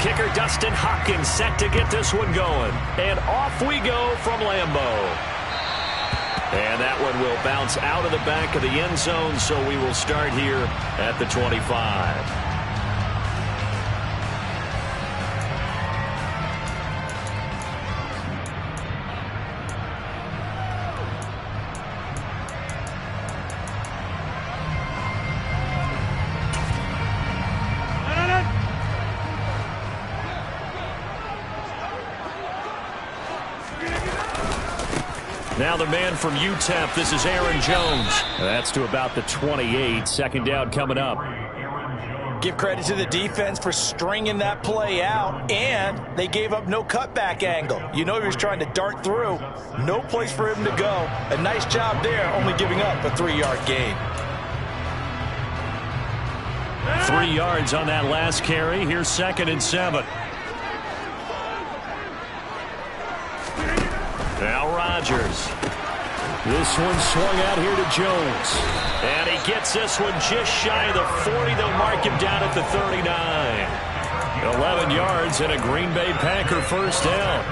kicker, Dustin Hopkins, set to get this one going. And off we go from Lambeau. And that one will bounce out of the back of the end zone, so we will start here at the 25. Now the man from UTEP, this is Aaron Jones. That's to about the 28. Second down coming up. Give credit to the defense for stringing that play out, and they gave up no cutback angle. You know he was trying to dart through. No place for him to go. A nice job there, only giving up a 3-yard gain. 3 yards on that last carry. Here's 2nd and 7. Now Rodgers. This one swung out here to Jones. And he gets this one just shy of the 40. They'll mark him down at the 39. 11 yards and a Green Bay Packer first down.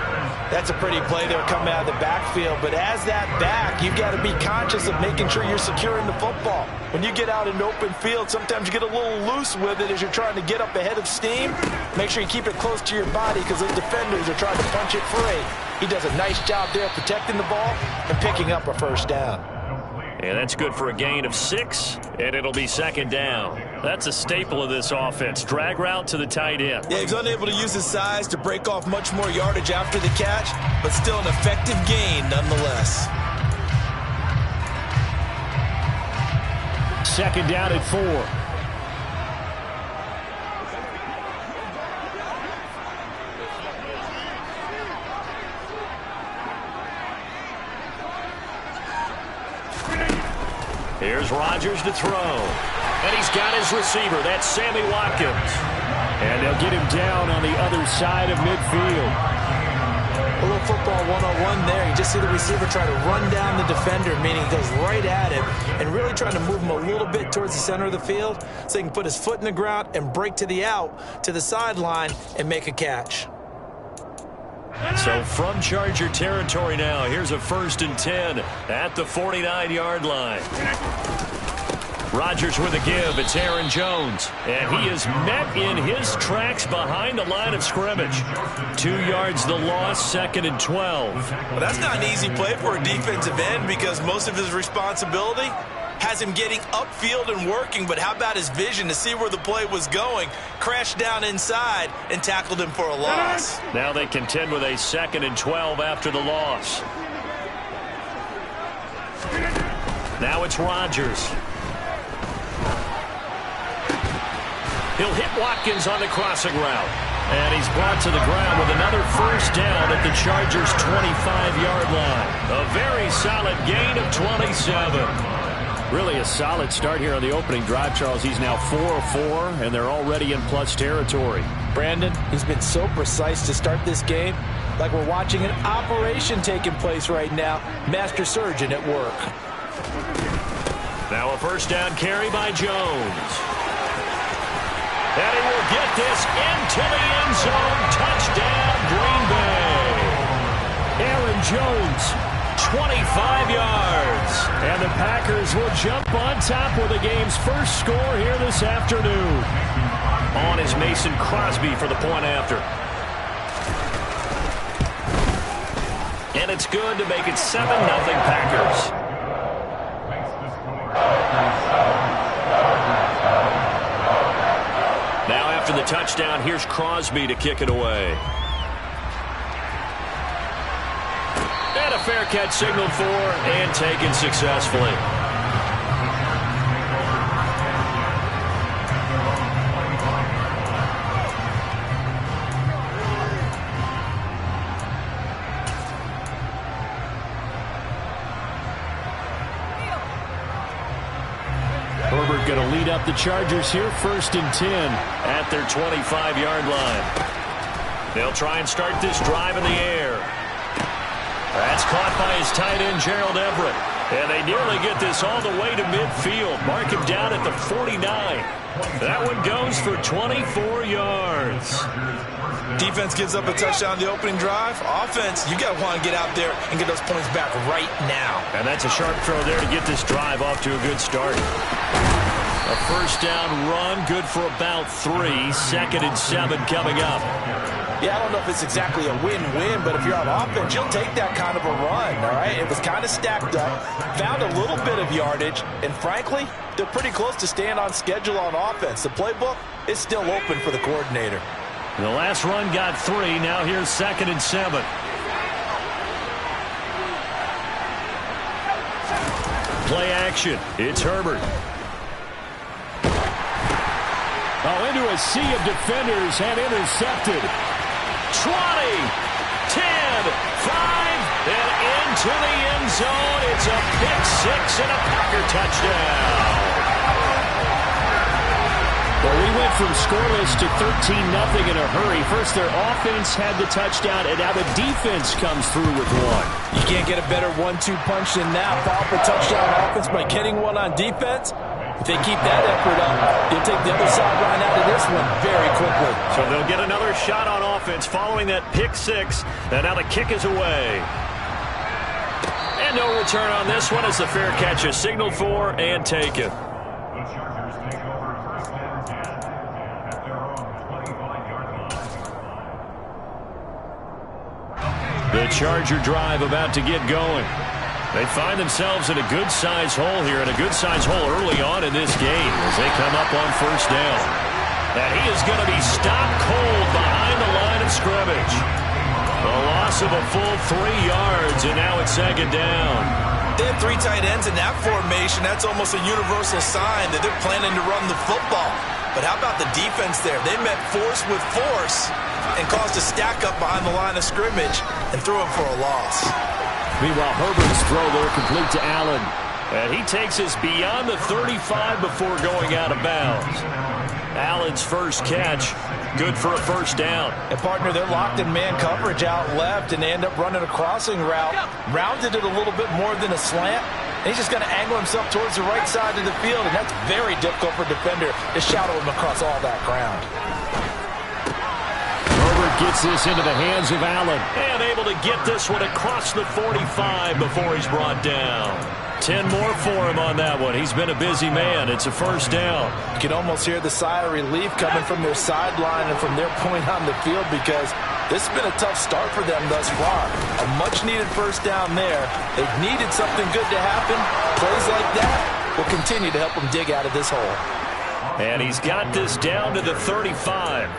That's a pretty play there coming out of the backfield. But as that back, you've got to be conscious of making sure you're securing the football. When you get out in open field, sometimes you get a little loose with it as you're trying to get up ahead of steam. Make sure you keep it close to your body because those defenders are trying to punch it free. He does a nice job there protecting the ball and picking up a first down. And that's good for a gain of 6, and it'll be 2nd down. That's a staple of this offense. Drag route to the tight end. Yeah, he's unable to use his size to break off much more yardage after the catch, but still an effective gain nonetheless. 2nd down at 4. Here's Rodgers to throw. And he's got his receiver. That's Sammy Watkins. And they'll get him down on the other side of midfield. A little football 101 there. You just see the receiver try to run down the defender, meaning he goes right at him and really trying to move him a little bit towards the center of the field so he can put his foot in the ground and break to the out, to the sideline, and make a catch. So from Charger territory now, here's a 1st and 10 at the 49-yard line. Rodgers with a give. It's Aaron Jones. And he is met in his tracks behind the line of scrimmage. 2 yards the loss, 2nd and 12. Well, that's not an easy play for a defensive end because most of his responsibility has him getting upfield and working, but how about his vision to see where the play was going? Crashed down inside and tackled him for a loss. Now they contend with a 2nd and 12 after the loss. Now it's Rodgers. He'll hit Watkins on the crossing route. And he's brought to the ground with another first down at the Chargers' 25-yard line. A very solid gain of 27. Really a solid start here on the opening drive, Charles. He's now 4 of 4, and they're already in plus territory. Brandon, he's been so precise to start this game. Like we're watching an operation taking place right now. Master surgeon at work. Now a first down carry by Jones. And he will get this into the end zone. Touchdown, Green Bay. Aaron Jones, 25 yards. And the Packers will jump on top with the game's first score here this afternoon. On is Mason Crosby for the point after. And it's good to make it 7-0 Packers. Now after the touchdown, here's Crosby to kick it away. And a fair catch signaled for and taken successfully. Herbert going to lead up the Chargers here, 1st and 10 at their 25-yard line. They'll try and start this drive in the air. That's caught by his tight end, Gerald Everett. And they nearly get this all the way to midfield. Mark him down at the 49. That one goes for 24 yards. Defense gives up a touchdown the opening drive. Offense, you got to want to get out there and get those points back right now. And that's a sharp throw there to get this drive off to a good start. A first down run, good for about 3. 2nd and 7 coming up. Yeah, I don't know if it's exactly a win-win, but if you're on offense, you'll take that kind of a run, all right? It was kind of stacked up, found a little bit of yardage, and frankly, they're pretty close to staying on schedule on offense. The playbook is still open for the coordinator. The last run got 3. Now here's 2nd and 7. Play action. It's Herbert. Oh, into a sea of defenders and intercepted. 20, 10, 5, and into the end zone. It's a pick-6 and a Packer touchdown. Well, we went from scoreless to 13-0 in a hurry. First, their offense had the touchdown, and now the defense comes through with one. You can't get a better 1-2 punch than that. Follow up a touchdown offense by getting one on defense. If they keep that effort up, you'll take the other sideline out of this one very quickly. So they'll get another shot on offense following that pick-6. And now the kick is away. And no return on this one as the fair catch is signaled for and taken. The Charger drive about to get going. They find themselves in a good-sized hole here, and a good-sized hole early on in this game as they come up on first down. And he is going to be stopped cold behind the line of scrimmage. A loss of a full 3 yards, and now it's 2nd down. They have 3 tight ends in that formation. That's almost a universal sign that they're planning to run the football. But how about the defense there? They met force with force and caused a stack up behind the line of scrimmage and threw him for a loss. Meanwhile, Herbert's throw there complete to Allen. And he takes us beyond the 35 before going out of bounds. Allen's first catch, good for a first down. And partner, they're locked in man coverage out left, and they end up running a crossing route. Rounded it a little bit more than a slant. And he's just going to angle himself towards the right side of the field, and that's very difficult for a defender to shadow him across all that ground. Gets this into the hands of Allen. And able to get this one across the 45 before he's brought down. 10 more for him on that one. He's been a busy man. It's a first down. You can almost hear the sigh of relief coming from their sideline and from their point on the field because this has been a tough start for them thus far. A much-needed first down there. They've needed something good to happen. Plays like that will continue to help them dig out of this hole. And he's got this down to the 35.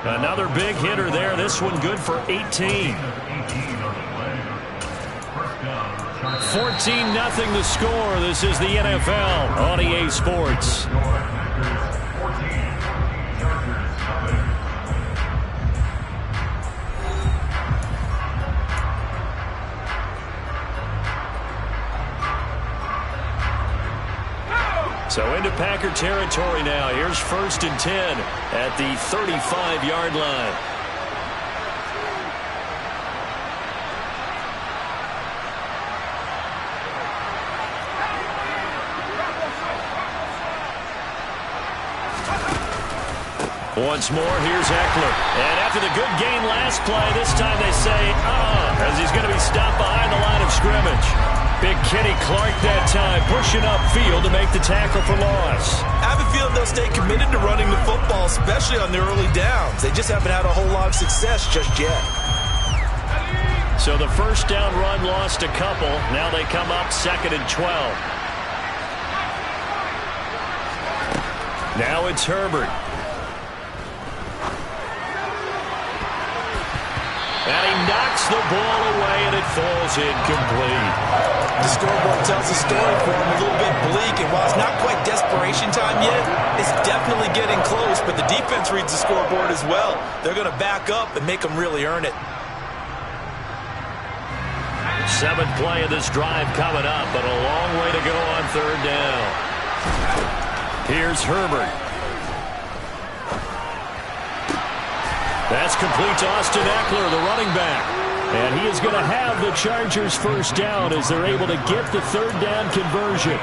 Another big hitter there. This one good for 18. 14-0 the score. This is the NFL on EA Sports. So into Packer territory now. Here's 1st and 10 at the 35-yard line. Once more, here's Eckler. And after the good gain last play, this time they say, as he's going to be stopped behind the line of scrimmage. Big Kenny Clark that time, pushing upfield to make the tackle for loss. I have a feeling they'll stay committed to running the football, especially on their early downs. They just haven't had a whole lot of success just yet. So the first down run lost a couple. Now they come up 2nd and 12. Now it's Herbert. And he knocks the ball away, and it falls incomplete. The scoreboard tells the story for him, a little bit bleak, and while it's not quite desperation time yet, it's definitely getting close, but the defense reads the scoreboard as well. They're going to back up and make them really earn it. 7th play of this drive coming up, but a long way to go on 3rd down. Here's Herbert. That's complete to Austin Eckler, the running back. And he is going to have the Chargers first down as they're able to get the third down conversion.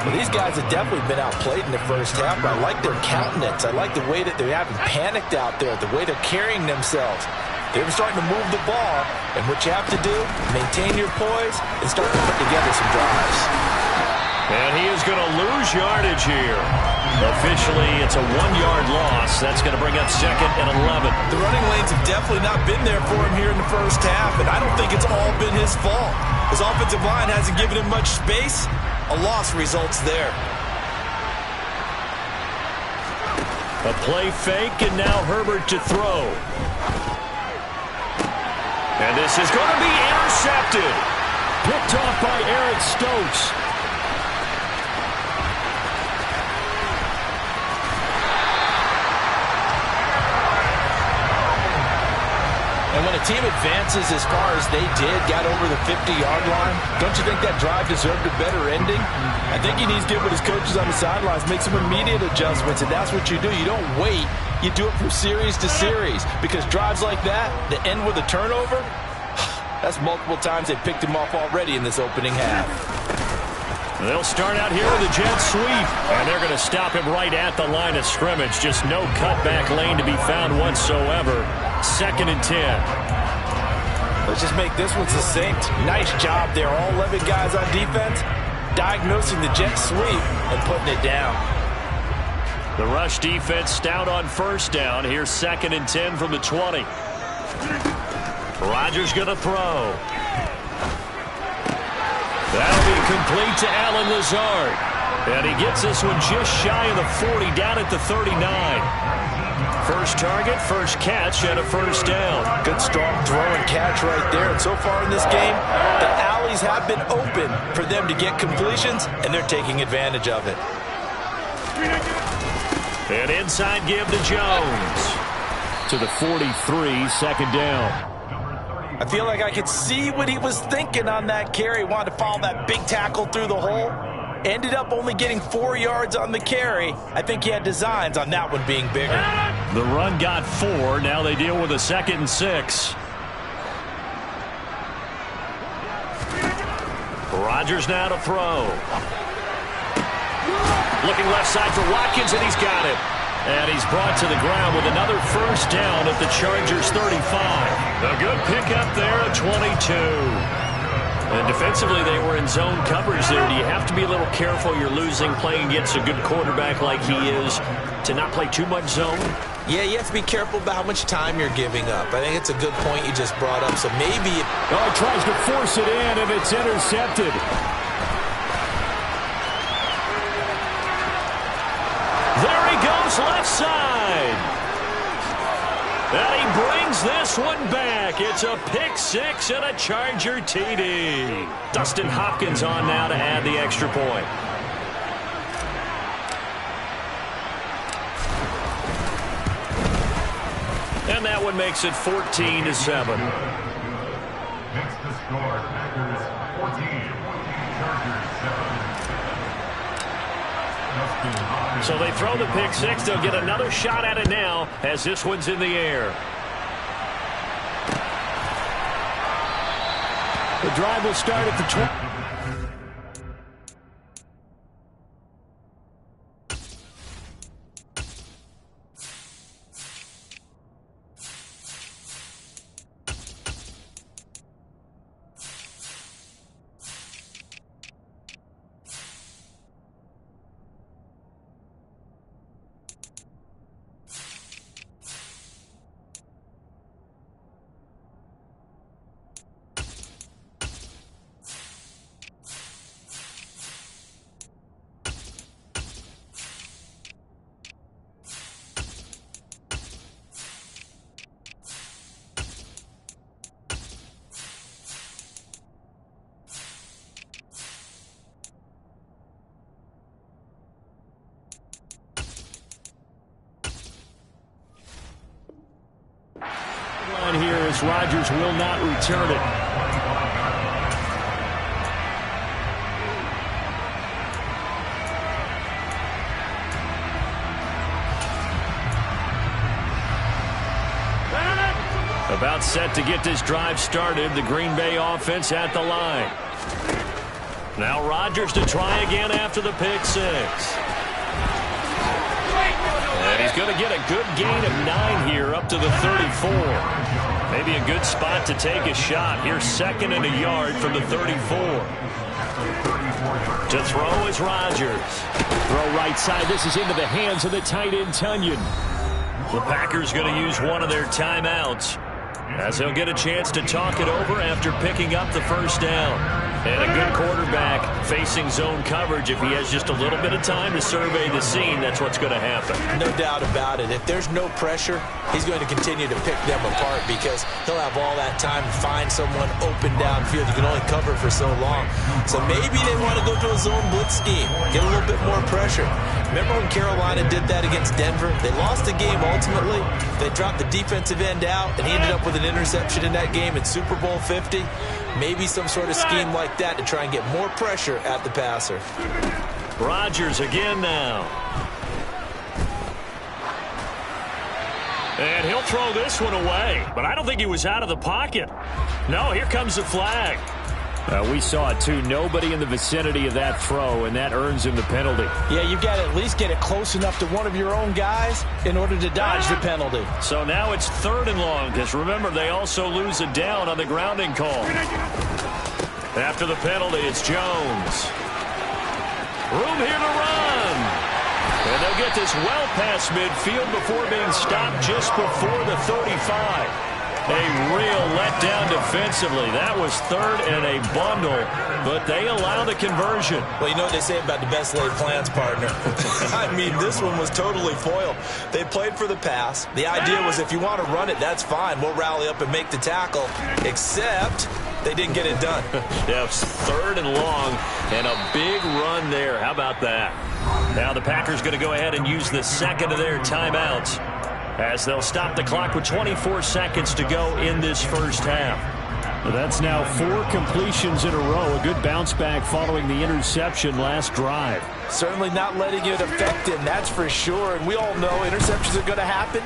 Well, these guys have definitely been outplayed in the first half, but I like their countenance. I like the way that they haven't panicked out there, the way they're carrying themselves. They're starting to move the ball, and what you have to do, maintain your poise and start to put together some drives. And he is going to lose yardage here. Officially, it's a 1-yard loss. That's going to bring up 2nd and 11. The running lanes have definitely not been there for him here in the first half, and I don't think it's all been his fault. His offensive line hasn't given him much space. A loss results there. A play fake, and now Herbert to throw. And this is going to be intercepted. Picked off by Eric Stokes. And when a team advances as far as they did, got over the 50-yard line, don't you think that drive deserved a better ending? I think he needs to get with his coaches on the sidelines, make some immediate adjustments, and that's what you do. You don't wait. You do it from series to series, because drives like that end with a turnover, that's multiple times they picked him off already in this opening half. They'll start out here with a jet sweep, and they're going to stop him right at the line of scrimmage. Just no cutback lane to be found whatsoever. 2nd and 10. Let's just make this one succinct. Nice job there. All 11 guys on defense diagnosing the jet sweep and putting it down. The rush defense stout on first down. Here's 2nd and 10 from the 20. Rodgers going to throw. That'll be complete to Allen Lazard. And he gets this one just shy of the 40, down at the 39. First target, first catch, and a first down. Good strong throw and catch right there. And so far in this game, the alleys have been open for them to get completions, and they're taking advantage of it. An inside give to Jones. To the 43, 2nd down. I feel like I could see what he was thinking on that carry. Wanted to follow that big tackle through the hole. Ended up only getting 4 yards on the carry. I think he had designs on that one being bigger. The run got 4. Now they deal with a 2nd and 6. Rodgers now to throw. Looking left side for Watkins, and he's got it. And he's brought to the ground with another first down at the Chargers 35. A good pickup there at 22. And defensively, they were in zone coverage there. Do you have to be a little careful? You're losing playing against a good quarterback like he is to not play too much zone? Yeah, you have to be careful about how much time you're giving up. I think it's a good point you just brought up. So maybe... Oh, he tries to force it in, and it's intercepted. There he goes, left side. And he brings this one back. It's a pick 6 and a Charger TD. Dustin Hopkins on now to add the extra point. And that one makes it 14-7. Next to score, Packers 14, Chargers 7. So they throw the pick 6. They'll get another shot at it now as this one's in the air. The drive will start at the 20. Here as Rodgers will not return it. A About set to get this drive started. The Green Bay offense at the line. Now Rodgers to try again after the pick six. And he's going to get a good gain of 9 here up to the 34. Maybe a good spot to take a shot. Here's 2nd and a yard from the 34. To throw is Rodgers. Throw right side. This is into the hands of the tight end, Tonyan. The Packers going to use one of their timeouts, as he'll get a chance to talk it over after picking up the first down. And a good quarterback facing zone coverage. If he has just a little bit of time to survey the scene, that's what's going to happen. No doubt about it. If there's no pressure, he's going to continue to pick them apart because he'll have all that time to find someone open downfield. You can only cover for so long. So maybe they want to go to a zone blitz scheme, get a little bit more pressure. Remember when Carolina did that against Denver? They lost the game ultimately. They dropped the defensive end out, and he ended up with an interception in that game in Super Bowl 50. Maybe some sort of scheme like that to try and get more pressure at the passer. Rodgers again now. And he'll throw this one away, but I don't think he was out of the pocket. No, here comes the flag. We saw it too. Nobody in the vicinity of that throw, and that earns him the penalty. Yeah, you've got to at least get it close enough to one of your own guys in order to dodge the penalty. So now it's 3rd and long, because remember, they also lose a down on the grounding call. After the penalty, it's Jones. Room here to run. And they'll get this well past midfield before being stopped just before the 35. A real letdown defensively. That was 3rd and a bundle, but they allow the conversion. Well, you know what they say about the best laid plans, partner. I mean, this one was totally foiled. They played for the pass. The idea was if you want to run it, that's fine. We'll rally up and make the tackle, except they didn't get it done. Yeah, it's 3rd and long, and a big run there. How about that? Now the Packers going to go ahead and use the 2nd of their timeouts, as they'll stop the clock with 24 seconds to go in this first half. Well, that's now 4 completions in a row. A good bounce back following the interception last drive. Certainly not letting it affect him, that's for sure. And we all know interceptions are going to happen.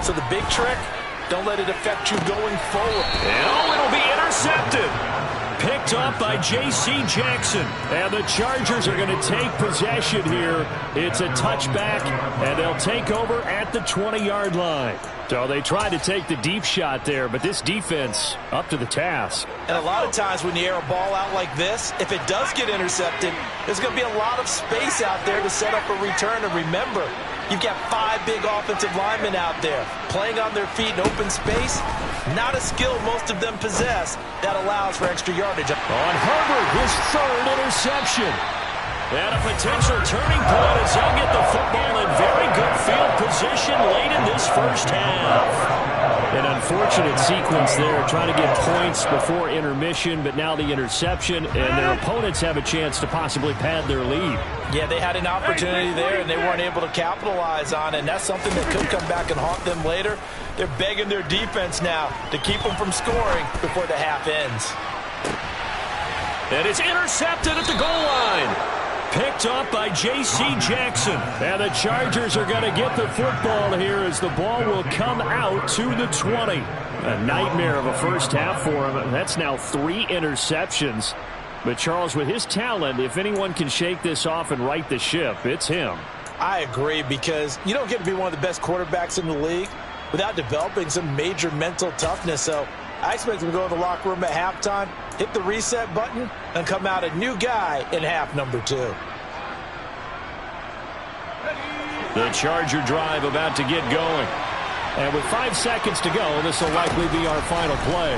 So the big trick, don't let it affect you going forward. And it'll be intercepted. Picked up by J.C. Jackson. And the Chargers are going to take possession here. It's a touchback, and they'll take over at the 20-yard line. So they tried to take the deep shot there, but this defense up to the task. And a lot of times when you air a ball out like this, if it does get intercepted, there's going to be a lot of space out there to set up a return. And remember, you've got 5 big offensive linemen out there playing on their feet in open space. Not a skill most of them possess that allows for extra yardage. On Herbert, his 3rd interception. And a potential turning point as they'll get the football in very good field position late in this first half. An unfortunate sequence there, trying to get points before intermission, but now the interception, and their opponents have a chance to possibly pad their lead. Yeah, they had an opportunity there, and they weren't able to capitalize on it, and that's something that could come back and haunt them later. They're begging their defense now to keep them from scoring before the half ends. And it's intercepted at the goal line. Picked up by J.C. Jackson. And the Chargers are going to get the football here as the ball will come out to the 20. A nightmare of a first half for him. That's now 3 interceptions. But Charles, with his talent, if anyone can shake this off and right the ship, it's him. I agree, because you don't get to be one of the best quarterbacks in the league without developing some major mental toughness. So I expect him to go to the locker room at halftime, hit the reset button, and come out a new guy in half number 2. The Charger drive about to get going. And with 5 seconds to go, this will likely be our final play.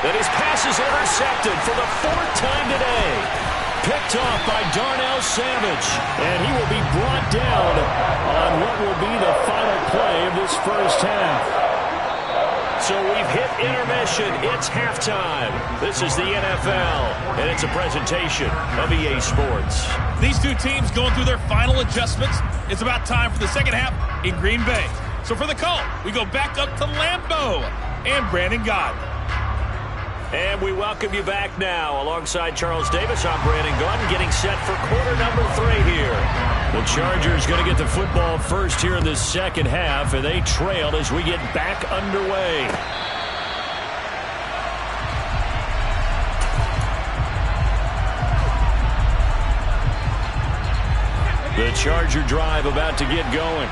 And his pass is intercepted for the 4th time today. Picked off by Darnell Savage. And he will be brought down on what will be the final play of this first half. So we've hit intermission. It's halftime. This is the NFL, and it's a presentation of EA Sports. These two teams going through their final adjustments. It's about time for the second half in Green Bay. So for the call, we go back up to Lambeau and Brandon Gaudin. And we welcome you back now. Alongside Charles Davis, I'm Brandon Gaudin, getting set for quarter number 3 here. The Chargers going to get the football first here in the second half, and they trail as we get back underway. The Charger drive about to get going.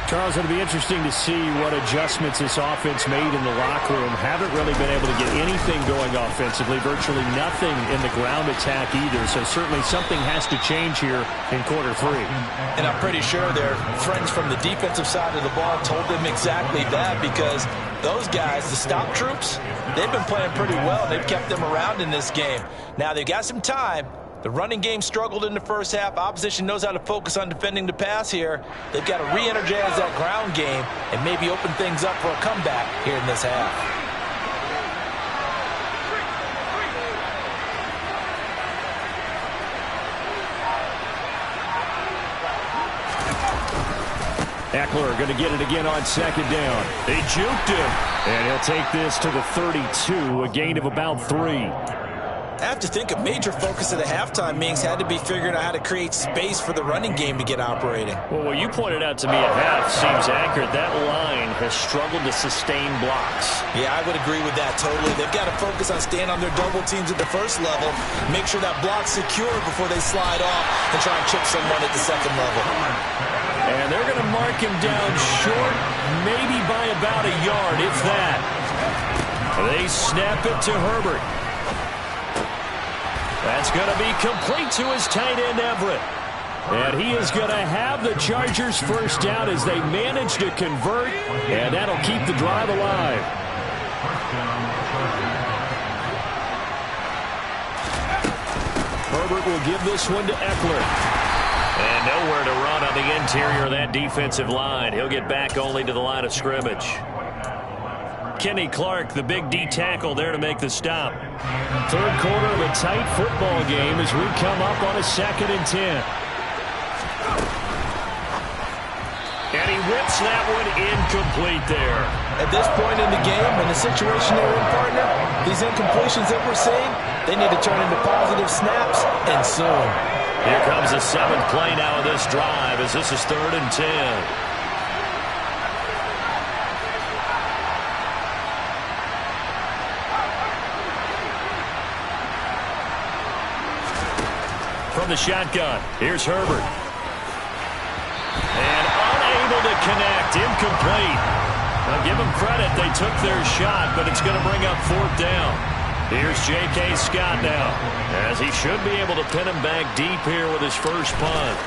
Charles, it'll be interesting to see what adjustments this offense made in the locker room. Haven't really been able to get anything going offensively, virtually nothing in the ground attack either. So certainly something has to change here in quarter three. And I'm pretty sure their friends from the defensive side of the ball told them exactly that, because those guys, the stop troops, they've been playing pretty well. They've kept them around in this game. Now they've got some time. The running game struggled in the first half. Opposition knows how to focus on defending the pass here. They've got to re-energize that ground game and maybe open things up for a comeback here in this half. Eckler going to get it again on second down. They juked him. And he'll take this to the 32, a gain of about 3. I have to think a major focus of the halftime meetings had to be figuring out how to create space for the running game to get operating. Well, what you pointed out to me at half seems accurate. That line has struggled to sustain blocks. Yeah, I would agree with that totally. They've got to focus on staying on their double teams at the first level, make sure that block's secure before they slide off and try and chip someone at the second level. And they're going to mark him down short, maybe by about a yard, if that. They snap it to Herbert. That's going to be complete to his tight end, Everett. And he is going to have the Chargers first down as they manage to convert, and that'll keep the drive alive. Herbert will give this one to Eckler. And nowhere to run on the interior of that defensive line. He'll get back only to the line of scrimmage. Kenny Clark, the big D tackle there to make the stop. Third quarter of a tight football game as we come up on a 2nd and 10. And he whips that one incomplete there. At this point in the game, in the situation they're in, partner, these incompletions that we're seeing, they need to turn into positive snaps, and soon. Here comes the 7th play now of this drive as this is 3rd and 10. From the shotgun, here's Herbert. And unable to connect, incomplete. Now give them credit, they took their shot, but it's going to bring up 4th down. Here's J.K. Scott now, as he should be able to pin him back deep here with his first punt.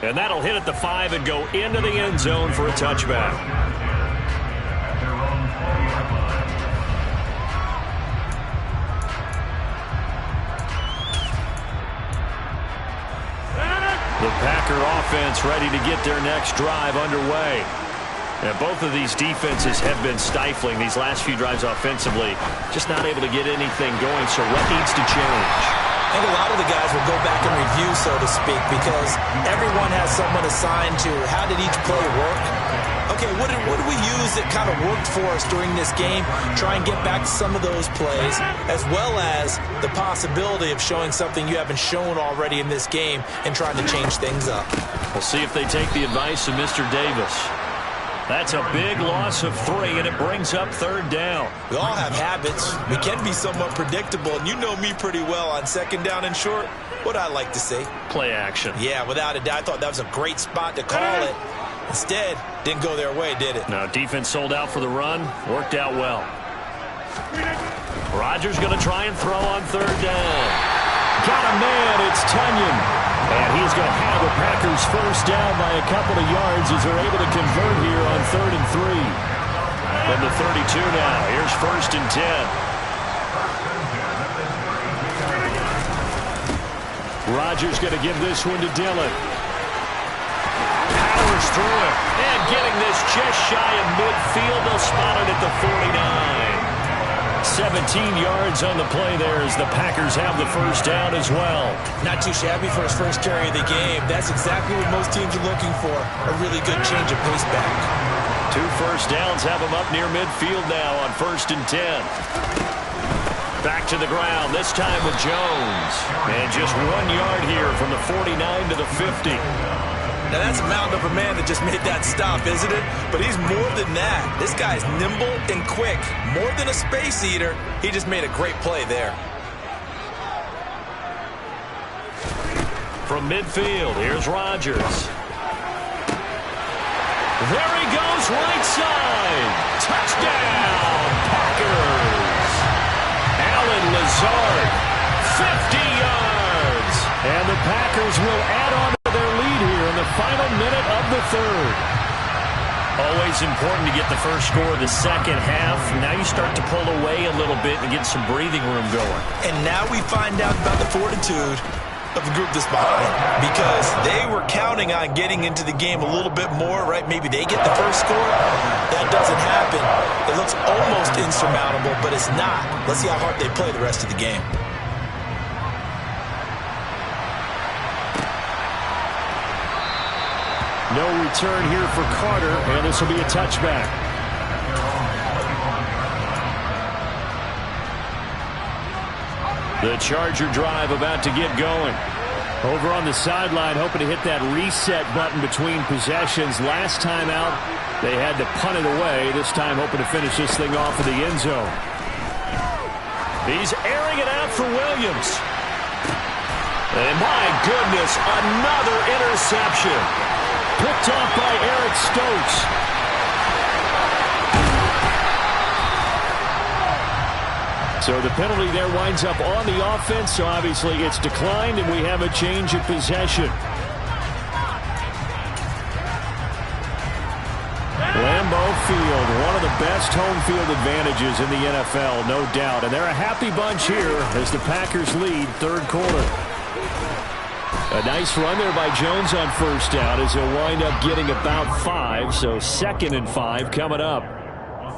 And that'll hit at the 5 and go into the end zone for a touchback. The Packer offense ready to get their next drive underway. And both of these defenses have been stifling these last few drives offensively. Just not able to get anything going, so what needs to change? I think a lot of the guys will go back and review, so to speak, because everyone has someone assigned to how did each play work. Okay, what did we use that kind of worked for us during this game? Try and get back to some of those plays, as well as the possibility of showing something you haven't shown already in this game and trying to change things up. We'll see if they take the advice of Mr. Davis. That's a big loss of 3, and it brings up 3rd down. We all have habits. We can be somewhat predictable, and you know me pretty well on 2nd down and short. What I like to say? Play action. Yeah, without a doubt. I thought that was a great spot to call it. Instead, didn't go their way, did it? No, defense sold out for the run. Worked out well. Rodgers going to try and throw on 3rd down. Got a man, it's Tunyon. And he's going to have the Packers first down by a couple of yards as they're able to convert here on 3rd and 3. From the 32 now, here's 1st and 10. Rodgers going to give this one to Dillon. Powers through it. And getting this just shy of midfield. They'll spot it at the 49. 17 yards on the play there as the Packers have the first down as well. Not too shabby for his first carry of the game. That's exactly what most teams are looking for. A really good change of pace back. 2 first downs have them up near midfield now on 1st and 10. Back to the ground, this time with Jones. And just 1 yard here from the 49 to the 50. Now, that's a mountain of a man that just made that stop, isn't it? But he's more than that. This guy's nimble and quick. More than a space eater, he just made a great play there. From midfield, here's Rodgers. There he goes, right side. Touchdown, Packers. Allen Lazard, 50 yards. And the Packers will add on to their lead here in the final minute of the third. Always important to get the first score of the second half. Now you start to pull away a little bit and get some breathing room going. And now we find out about the fortitude of the group that's behind, because they were counting on getting into the game a little bit more, right? Maybe they get the first score. That doesn't happen. It looks almost insurmountable, but it's not. Let's see how hard they play the rest of the game. No return here for Carter, and this will be a touchback. The Charger drive about to get going. Over on the sideline, hoping to hit that reset button between possessions. Last time out, they had to punt it away. This time, hoping to finish this thing off in the end zone. He's airing it out for Williams. And my goodness, another interception. Picked off by Eric Stokes. So the penalty there winds up on the offense, so obviously it's declined, and we have a change of possession. Lambeau Field, one of the best home field advantages in the NFL, no doubt. And they're a happy bunch here as the Packers lead third quarter. A nice run there by Jones on first down as he'll wind up getting about 5, so 2nd and 5 coming up.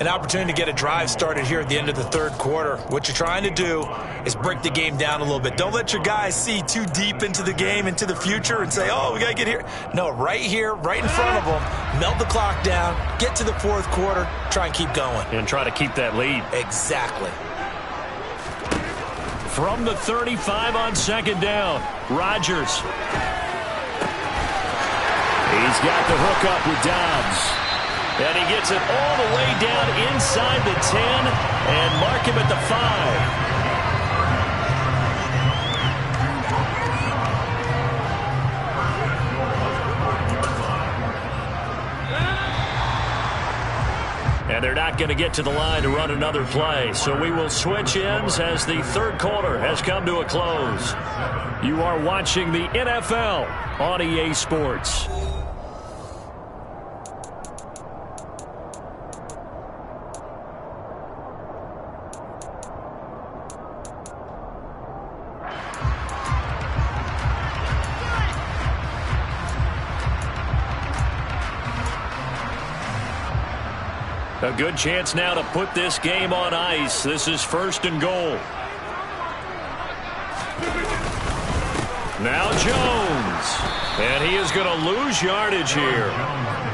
An opportunity to get a drive started here at the end of the third quarter. What you're trying to do is break the game down a little bit. Don't let your guys see too deep into the game, into the future, and say, oh, we got to get here. No, right here, right in front of them, melt the clock down, get to the fourth quarter, try and keep going. And try to keep that lead. Exactly. From the 35 on second down, Rodgers. He's got the hook up with Dobbs. And he gets it all the way down inside the 10 and mark him at the 5. And they're not going to get to the line to run another play. So we will switch ends as the third quarter has come to a close. You are watching the NFL on EA Sports. A good chance now to put this game on ice. This is 1st and goal. Now Jones. And he is going to lose yardage here.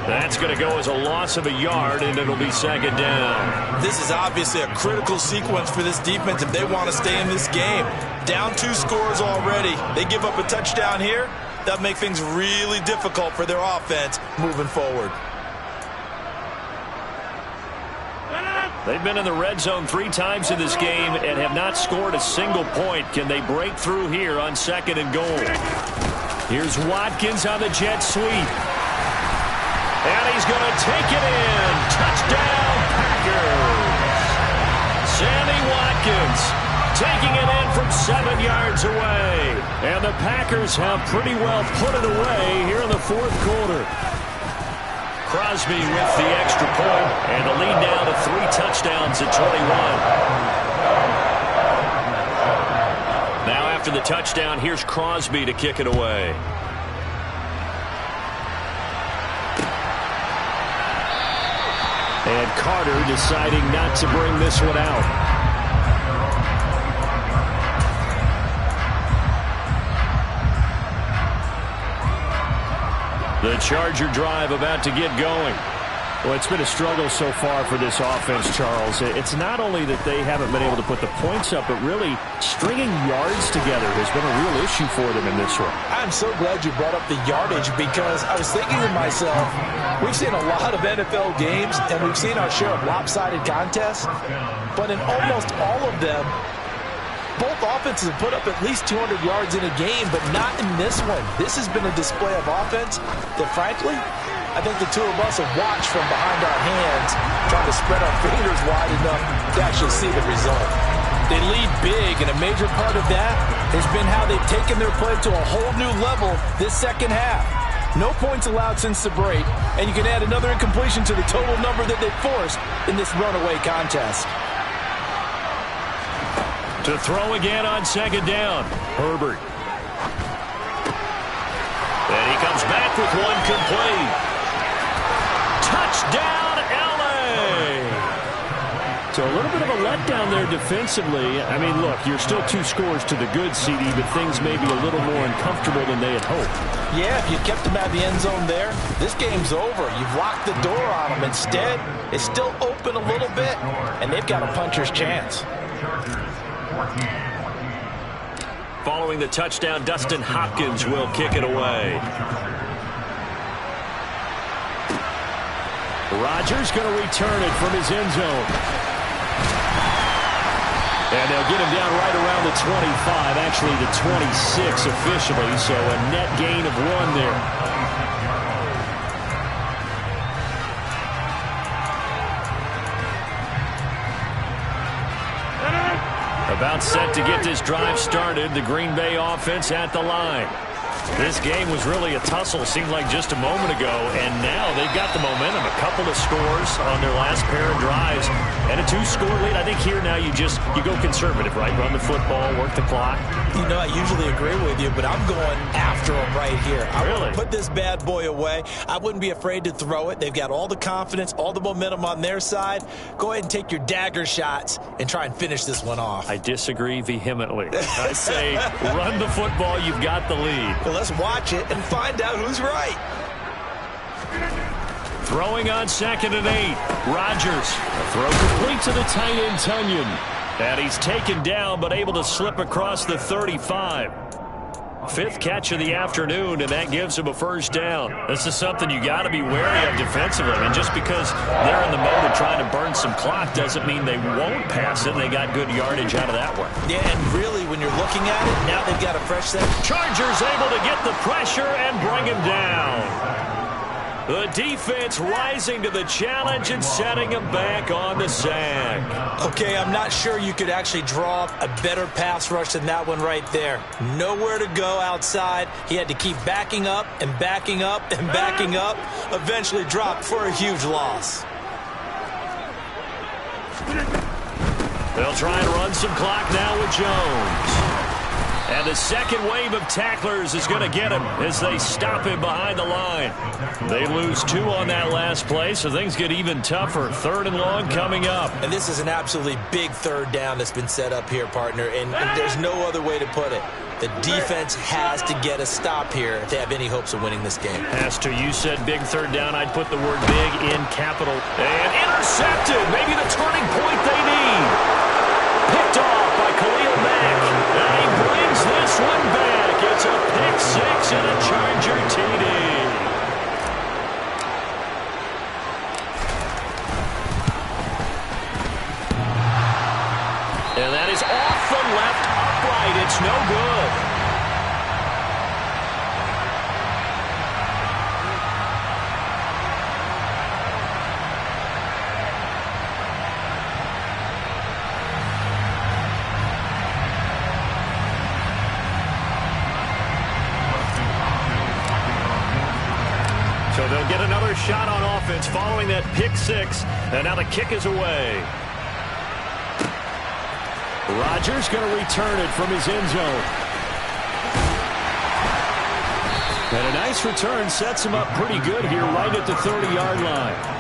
That's going to go as a loss of a yard, and it'll be 2nd down. This is obviously a critical sequence for this defense if they want to stay in this game. Down 2 scores already. They give up a touchdown here. That'll make things really difficult for their offense moving forward. They've been in the red zone 3 times in this game and have not scored a single point. Can they break through here on 2nd and goal? Here's Watkins on the jet sweep. And he's going to take it in. Touchdown, Packers. Sammy Watkins taking it in from 7 yards away. And the Packers have pretty well put it away here in the fourth quarter. Crosby with the extra point, and the lead now to 3 touchdowns at 21. Now after the touchdown, here's Crosby to kick it away. And Carter deciding not to bring this one out. The Charger drive about to get going. Well, it's been a struggle so far for this offense, Charles. It's not only that they haven't been able to put the points up, but really stringing yards together has been a real issue for them in this one. I'm so glad you brought up the yardage because I was thinking to myself, we've seen a lot of NFL games and we've seen our share of lopsided contests, but in almost all of them, both offenses have put up at least 200 yards in a game, but not in this one. This has been a display of offense that, frankly, I think the two of us have watched from behind our hands, trying to spread our fingers wide enough to actually see the result. They lead big, and a major part of that has been how they've taken their play to a whole new level this second half. No points allowed since the break, and you can add another incompletion to the total number that they forced in this runaway contest. To throw again on second down, Herbert. And he comes back with one complete. Touchdown, L.A. So a little bit of a letdown there defensively. I mean, look, you're still 2 scores to the good, CD, but things may be a little more uncomfortable than they had hoped. Yeah, if you kept them out of the end zone there, this game's over. You've locked the door on them. Instead, it's still open a little bit, and they've got a puncher's chance. Following the touchdown, Dustin Hopkins will kick it away. Rodgers going to return it from his end zone. And they'll get him down right around the 25, actually the 26 officially, so a net gain of 1 there. About set to get this drive started, the Green Bay offense at the line. This game was really a tussle, seemed like just a moment ago, and now they've got the momentum. A couple of scores on their last pair of drives, and a 2-score lead. I think here now you go conservative, right? Run the football, work the clock. You know, I usually agree with you, but I'm going after them right here. I Really? want to put this bad boy away. I wouldn't be afraid to throw it. They've got all the confidence, all the momentum on their side. Go ahead and take your dagger shots and try and finish this one off. I disagree vehemently. I say run the football, you've got the lead. Well, let's watch it and find out who's right. Throwing on 2nd and 8. Rodgers. A throw complete to the tight end, Tunyon. And he's taken down, but able to slip across the 35. 5th catch of the afternoon, and that gives him a first down. This is something you got to be wary of defensively. I mean, just because they're in the mode of trying to burn some clock doesn't mean they won't pass it. They got good yardage out of that one. Yeah, and really, when you're looking at it, now they've got a fresh set. Chargers able to get the pressure and bring him down. The defense rising to the challenge and setting him back on the sack. Okay, I'm not sure you could actually draw up a better pass rush than that one right there. Nowhere to go outside. He had to keep backing up and backing up and backing up. Eventually dropped for a huge loss. They'll try and run some clock now with Jones. And the second wave of tacklers is going to get him as they stop him behind the line. They lose 2 on that last play, so things get even tougher. 3rd and long coming up. And this is an absolutely big 3rd down that's been set up here, partner, and there's no other way to put it. The defense has to get a stop here if they have any hopes of winning this game. Has to. You said big 3rd down. I'd put the word big in capital. And intercepted. Maybe the turning point they need. Picked off by Khalil Mack. And he brings this one back. It's a pick 6 and a Charger TD. And that is off the left upright. It's no good. So they'll get another shot on offense following that pick 6. And now the kick is away. Rodgers going to return it from his end zone. And a nice return sets him up pretty good here right at the 30-yard line.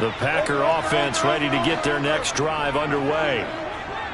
The Packer offense ready to get their next drive underway.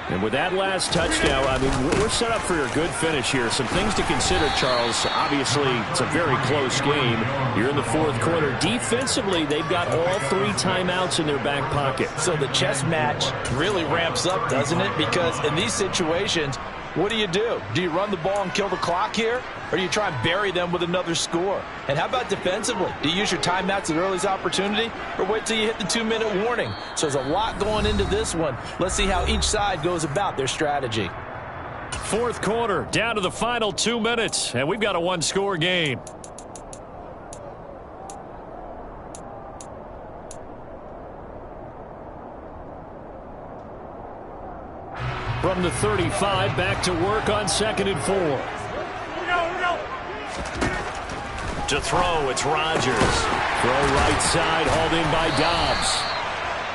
And with that last touchdown, I mean, we're set up for a good finish here. Some things to consider, Charles. Obviously, it's a very close game. You're in the fourth quarter. Defensively, they've got all 3 timeouts in their back pocket. So the chess match really ramps up, doesn't it? Because in these situations, what do? Do you run the ball and kill the clock here? Or do you try and bury them with another score? And how about defensively? Do you use your timeouts at earliest opportunity? Or wait till you hit the 2-minute warning? So there's a lot going into this one. Let's see how each side goes about their strategy. Fourth quarter, down to the final 2 minutes. And we've got a 1-score game. From the 35, back to work on 2nd and 4. To throw, it's Rodgers. Throw right side, hauled in by Dobbs.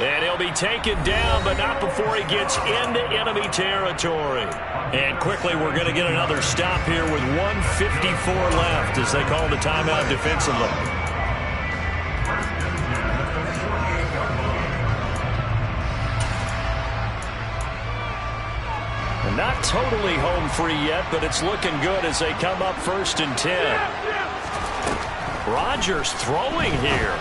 And he'll be taken down, but not before he gets into enemy territory. And quickly, we're going to get another stop here with 1:54 left as they call the timeout defensively. Not totally home free yet, but it's looking good as they come up 1st and 10. Rodgers throwing here.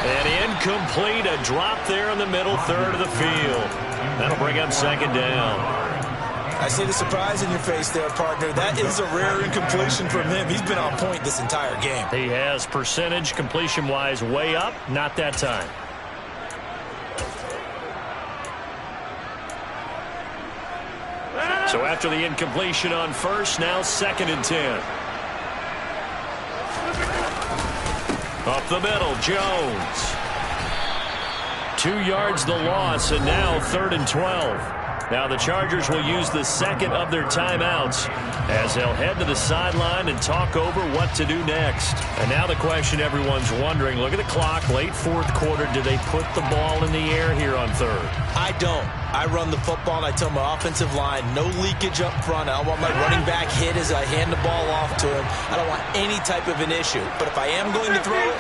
And incomplete, a drop there in the middle third of the field. That'll bring up 2nd down. I see the surprise in your face there, partner. That is a rare incompletion from him. He's been on point this entire game. He has percentage completion-wise way up, not that time. So after the incompletion on 1st, now 2nd and 10. Up the middle, Jones. 2 yards the loss, and now 3rd and 12. Now the Chargers will use the 2nd of their timeouts as they'll head to the sideline and talk over what to do next. And now the question everyone's wondering, look at the clock, late 4th quarter, do they put the ball in the air here on 3rd? I don't. I run the football, and I tell my offensive line, no leakage up front. I don't want my running back hit as I hand the ball off to him. I don't want any type of an issue. But if I am going to throw it,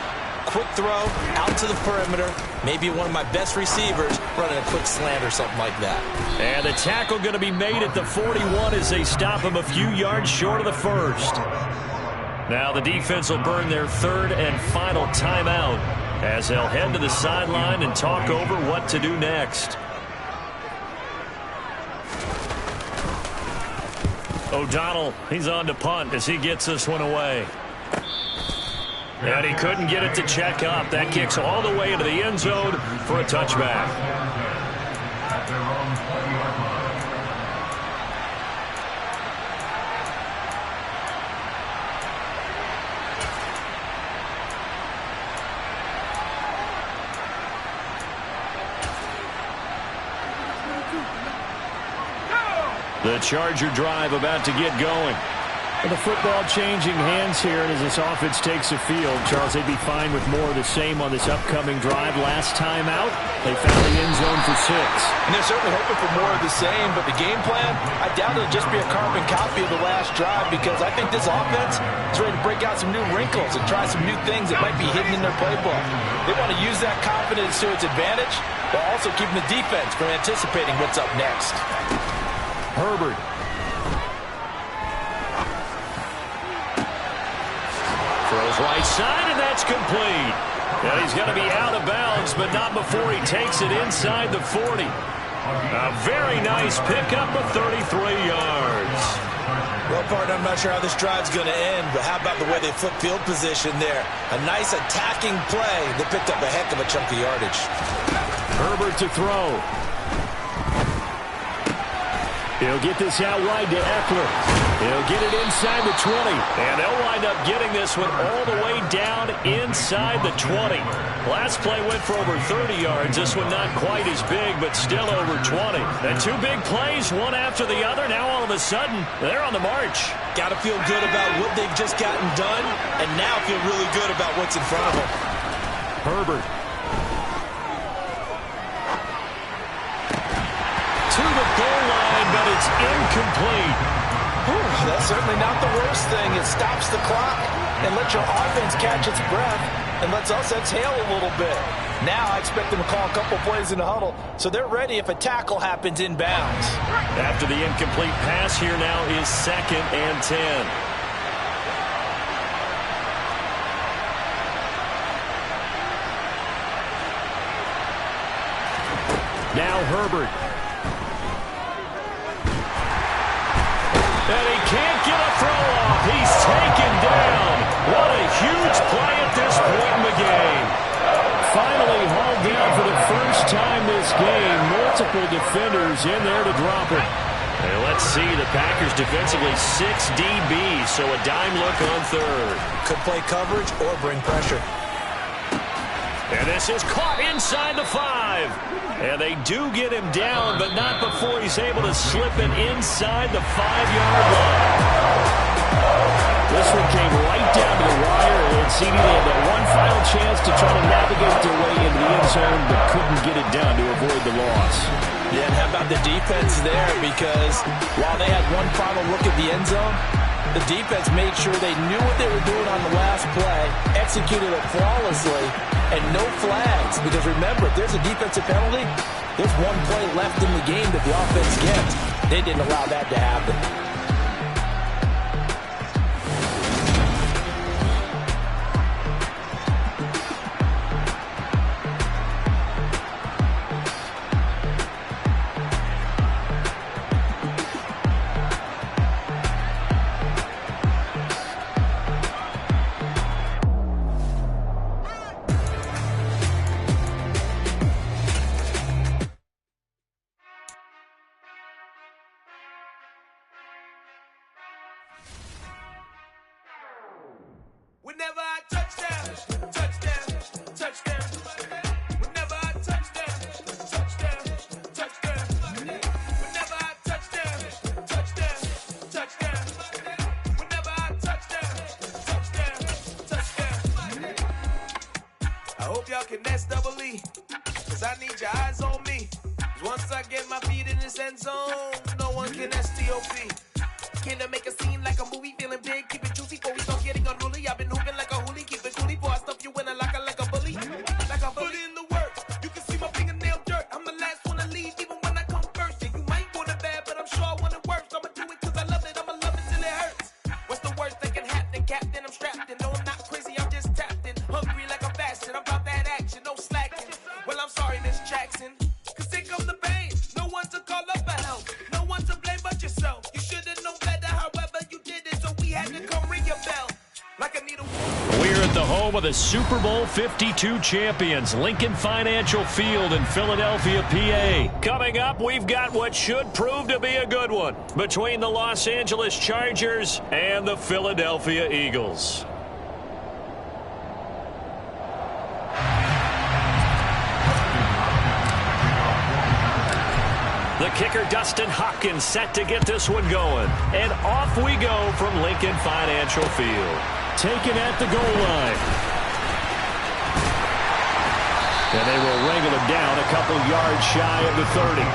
quick throw, out to the perimeter, maybe one of my best receivers running a quick slant or something like that. And the tackle going to be made at the 41 as they stop him a few yards short of the 1st. Now the defense will burn their 3rd and final timeout as they'll head to the sideline and talk over what to do next. O'Donnell, he's on to punt as he gets this one away. And he couldn't get it to check up. That kicks all the way into the end zone for a touchback. At their own 20-yard line. The Charger drive about to get going. The football changing hands here, and as this offense takes the field, Charles, they'd be fine with more of the same on this upcoming drive. Last time out, they found the end zone for 6. And they're certainly hoping for more of the same, but the game plan, I doubt it'll just be a carbon copy of the last drive because I think this offense is ready to break out some new wrinkles and try some new things that might be hidden in their playbook. They want to use that confidence to its advantage while also keeping the defense from anticipating what's up next. Herbert. Throws right side, and that's complete. And he's going to be out of bounds, but not before he takes it inside the 40. A very nice pickup of 33 yards. Well, partner, I'm not sure how this drive's going to end, but how about the way they flip field position there? A nice attacking play. They picked up a heck of a chunk of yardage. Herbert to throw. He'll get this out wide to Eckler. He'll get it inside the 20. And they'll wind up getting this one all the way down inside the 20. Last play went for over 30 yards. This one not quite as big, but still over 20. And 2 big plays, one after the other. Now all of a sudden, they're on the march. Got to feel good about what they've just gotten done, and now feel really good about what's in front of them. Herbert. To the goal line, but it's incomplete. That's certainly not the worst thing. It stops the clock and lets your offense catch its breath. and lets us exhale a little bit. Now I expect them to call a couple plays in the huddle, so they're ready if a tackle happens inbounds. After the incomplete pass, here now is 2nd and 10. Now Herbert. And he can't get a throw off. He's taken down. What a huge play at this point in the game. Finally hauled down for the first time this game. Multiple defenders in there to drop it. And let's see, the Packers defensively 6 DBs, so a dime look on third. Could play coverage or bring pressure. And this is caught inside the 5. And they do get him down, but not before he's able to slip it inside the 5-yard line. This one came right down to the wire, and CD had that one final chance to try to navigate their way into the end zone, but couldn't get it down to avoid the loss. Yeah, and how about the defense there? Because while they had one final look at the end zone, the defense made sure they knew what they were doing on the last play, executed it flawlessly, and no flags. Because remember, if there's a defensive penalty, there's one play left in the game that the offense gets. They didn't allow that to happen. Whenever I touchdown, touchdown, touchdown. Whenever I touchdown, touchdown, touchdown. Whenever I touchdown, touchdown, touchdown. Whenever I touchdown, touchdown, touchdown. I hope y'all can S-double-E, 'cause I need your eyes on me. 'Cause once I get my feet in this end zone, no one can S-T-O-P. Can I make a scene like a movie, feeling big, keep it juicy before we start getting unruly. I've been hooping like a hoolie, keep it coolie before I stuff you in a locker like a bully. Like I put in the work, you can see my fingernail dirt. I'm the last one to leave, even when I come first. Yeah, you might want it bad, but I'm sure I want it worse. I'ma do it 'cause I love it, I'ma love it till it hurts. What's the worst that can happen, Captain? I'm strapped in, no I'm not crazy, I'm just tapped in. Hungry like I'm fasting, I'm about that action, no slacking. Well, I'm sorry, Miss Jackson, 'cause here comes the pain. No one to call up for help, no one to blame but yourself. You should've known better, however you did it, so we had to come ring your bell. Like a needle. We're at the home of the Super Bowl 52 champions, Lincoln Financial Field in Philadelphia, PA. Coming up, we've got what should prove to be a good one between the Los Angeles Chargers and the Philadelphia Eagles. The kicker, Dustin Hopkins, set to get this one going. And off we go from Lincoln Financial Field. Taken at the goal line. And they will wrangle him down a couple yards shy of the 30.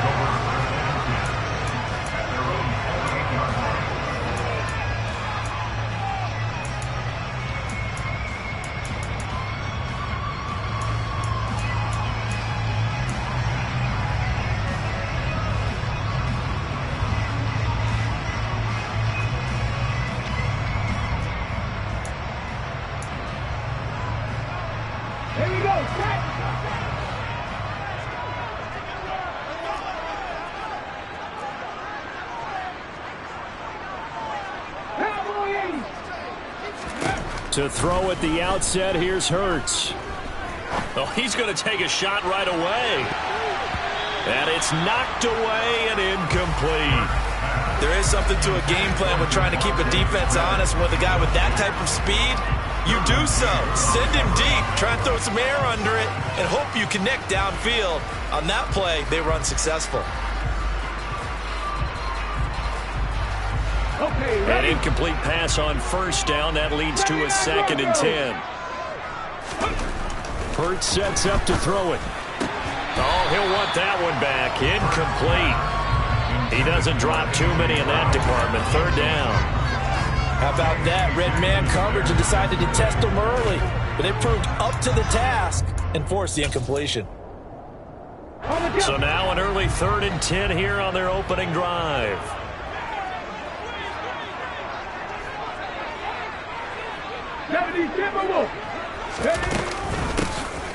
To throw at the outset, here's Hurts. Oh, he's going to take a shot right away. And it's knocked away and incomplete. There is something to a game plan with trying to keep a defense honest. With a guy with that type of speed, you do so. Send him deep, try and throw some air under it, and hope you connect downfield. On that play, they were unsuccessful. An incomplete pass on first down. That leads to a 2nd and 10. Hurts sets up to throw it. Oh, he'll want that one back. Incomplete. He doesn't drop too many in that department. 3rd down. How about that? Red man coverage and decided to test him early. but they proved up to the task and forced the incompletion. So now an early 3rd and 10 here on their opening drive.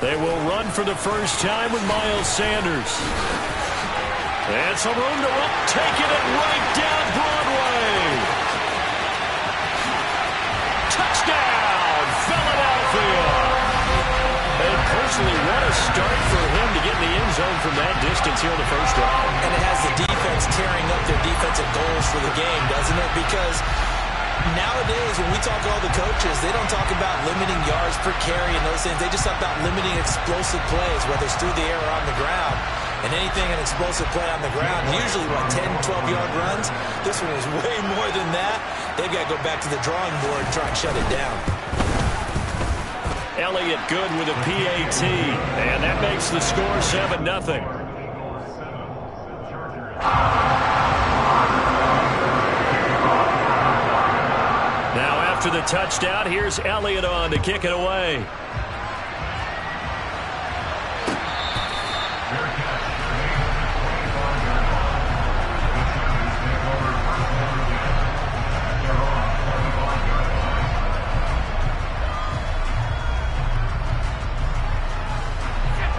They will run for the first time with Miles Sanders. And some room to run, taking it right down Broadway. Touchdown, Philadelphia. And personally, what a start for him to get in the end zone from that distance here in the first drive. And it has the defense tearing up their defensive goals for the game, doesn't it? Because nowadays, when we talk to all the coaches, they don't talk about limiting yards per carry and those things. They just talk about limiting explosive plays, whether it's through the air or on the ground. And anything an explosive play on the ground, usually, 10, 12-yard runs. This one was way more than that. They've got to go back to the drawing board and try and shut it down. Elliott good with a PAT, and that makes the score 7-0. Now after the touchdown, here's Elliott on to kick it away.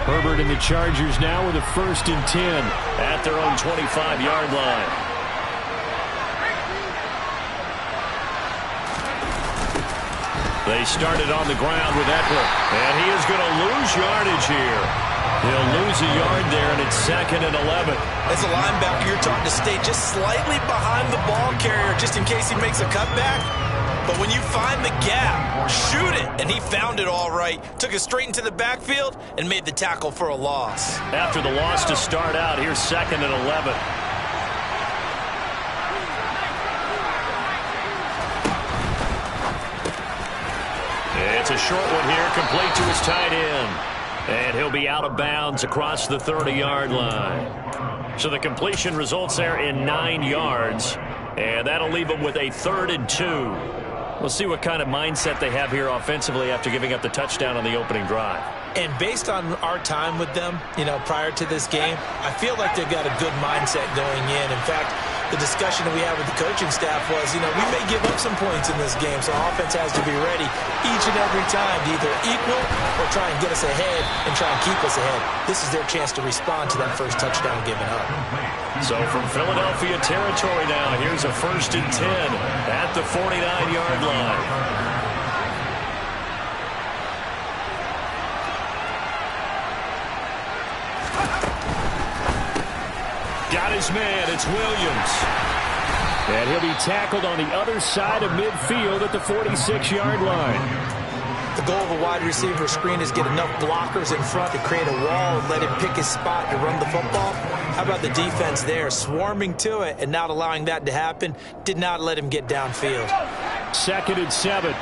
Herbert and the Chargers now with a 1st and 10 at their own 25-yard line. They started on the ground with Eckler, and he is going to lose yardage here. He'll lose a yard there, and it's 2nd and 11. As a linebacker, you're taught to stay just slightly behind the ball carrier just in case he makes a cutback. But when you find the gap, shoot it. And he found it all right. Took it straight into the backfield and made the tackle for a loss. After the loss to start out, here's 2nd and 11. It's a short one here, complete to his tight end. And he'll be out of bounds across the 30-yard line. So the completion results there in 9 yards. And that'll leave them with a 3rd and 2. We'll see what kind of mindset they have here offensively after giving up the touchdown on the opening drive. And based on our time with them, prior to this game, I feel like they've got a good mindset going in. In fact, the discussion that we had with the coaching staff was, we may give up some points in this game, so offense has to be ready each and every time to either equal or try and get us ahead and try and keep us ahead. This is their chance to respond to that first touchdown given up. So from Philadelphia territory now, here's a 1st and 10 at the 49-yard line. Got his man, it's Williams. And he'll be tackled on the other side of midfield at the 46-yard line. The goal of a wide receiver screen is get enough blockers in front to create a wall and let him pick his spot to run the football. How about the defense there, swarming to it and not allowing that to happen? Did not let him get downfield. 2nd and 7.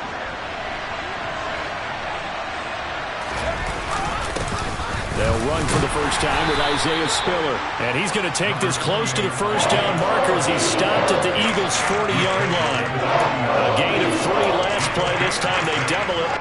They'll run for the first time with Isaiah Spiller. And he's going to take this close to the first down marker as he's stopped at the Eagles' 40-yard line. A gain of 3 last play. This time they double it.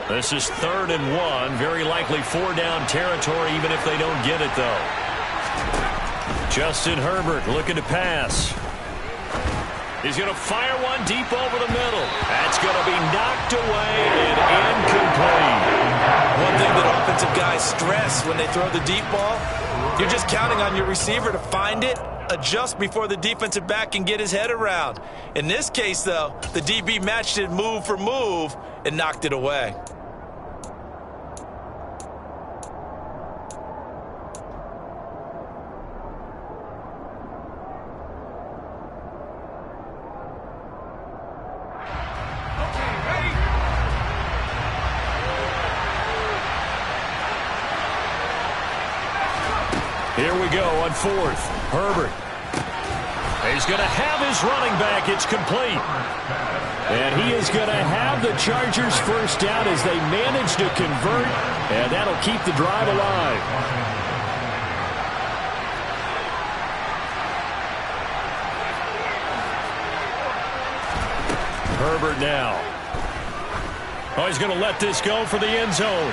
This is 3rd and 1. Very likely 4-down territory, even if they don't get it, though. Justin Herbert looking to pass. He's going to fire one deep over the middle. That's going to be knocked away and incomplete. What thing that offensive guys stress when they throw the deep ball. You're just counting on your receiver to find it, adjust before the defensive back can get his head around. In this case, though, the DB matched it move for move and knocked it away. Here we go on fourth. Herbert. He's going to have his running back. It's complete. And he is going to have the Chargers first down as they manage to convert. And that'll keep the drive alive. Herbert now. Oh, he's going to let this go for the end zone.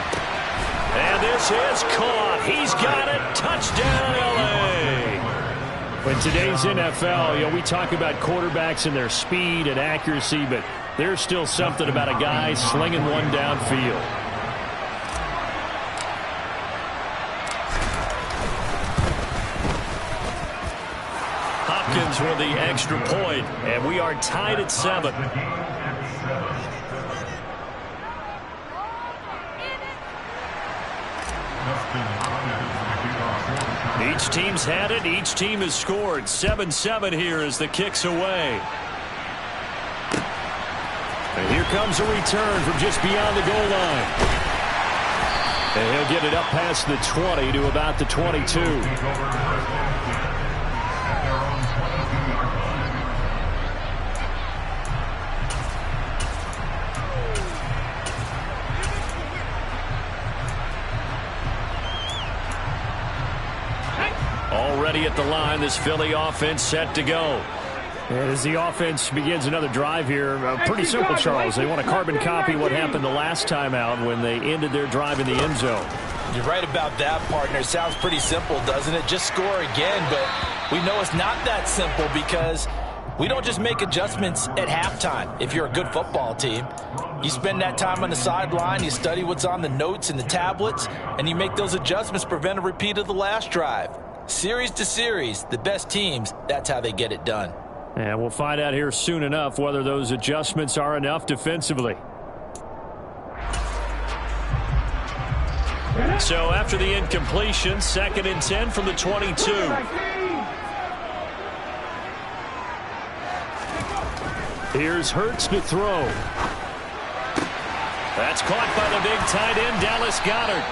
And this is caught. He's got it. Touchdown, L.A. In today's NFL, we talk about quarterbacks and their speed and accuracy, but there's still something about a guy slinging one downfield. Hopkins with the extra point, and we are tied at 7. Each team's had it. Each team has scored. 7-7 here as the kick's away. And here comes a return from just beyond the goal line. And he'll get it up past the 20 to about the 22. Already at the line, this Philly offense set to go. And as the offense begins another drive here, pretty simple, Charles. They want to carbon copy what happened the last time out when they ended their drive in the end zone. You're right about that, partner. It sounds pretty simple, doesn't it? Just score again, but we know it's not that simple because we don't just make adjustments at halftime. If you're a good football team, you spend that time on the sideline, you study what's on the notes and the tablets, and you make those adjustments to prevent a repeat of the last drive. Series to series, the best teams, that's how they get it done. And we'll find out here soon enough whether those adjustments are enough defensively. So after the incompletion, 2nd and 10 from the 22. Here's Hurts to throw. That's caught by the big tight end, Dallas Goedert.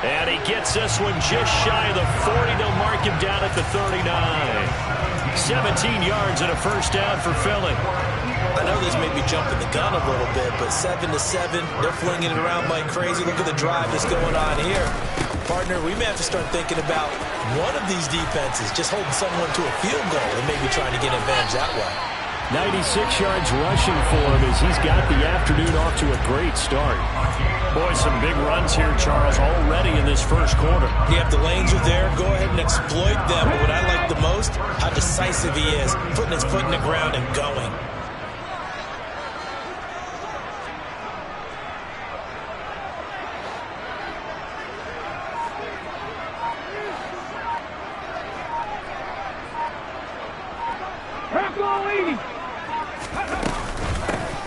And he gets this one just shy of the 40. They'll mark him down at the 39. 17 yards and a first down for Philly. I know this may be jumping the gun a little bit, but 7-7, they're flinging it around like crazy. Look at the drive that's going on here. Partner, we may have to start thinking about one of these defenses just holding someone to a field goal and maybe trying to get an advantage that way. 96 yards rushing for him as he's got the afternoon off to a great start. Boy, some big runs here, Charles, already in this first quarter. Yeah, if the lanes are there, go ahead and exploit them. But what I like the most, how decisive he is, putting his foot in the ground and going.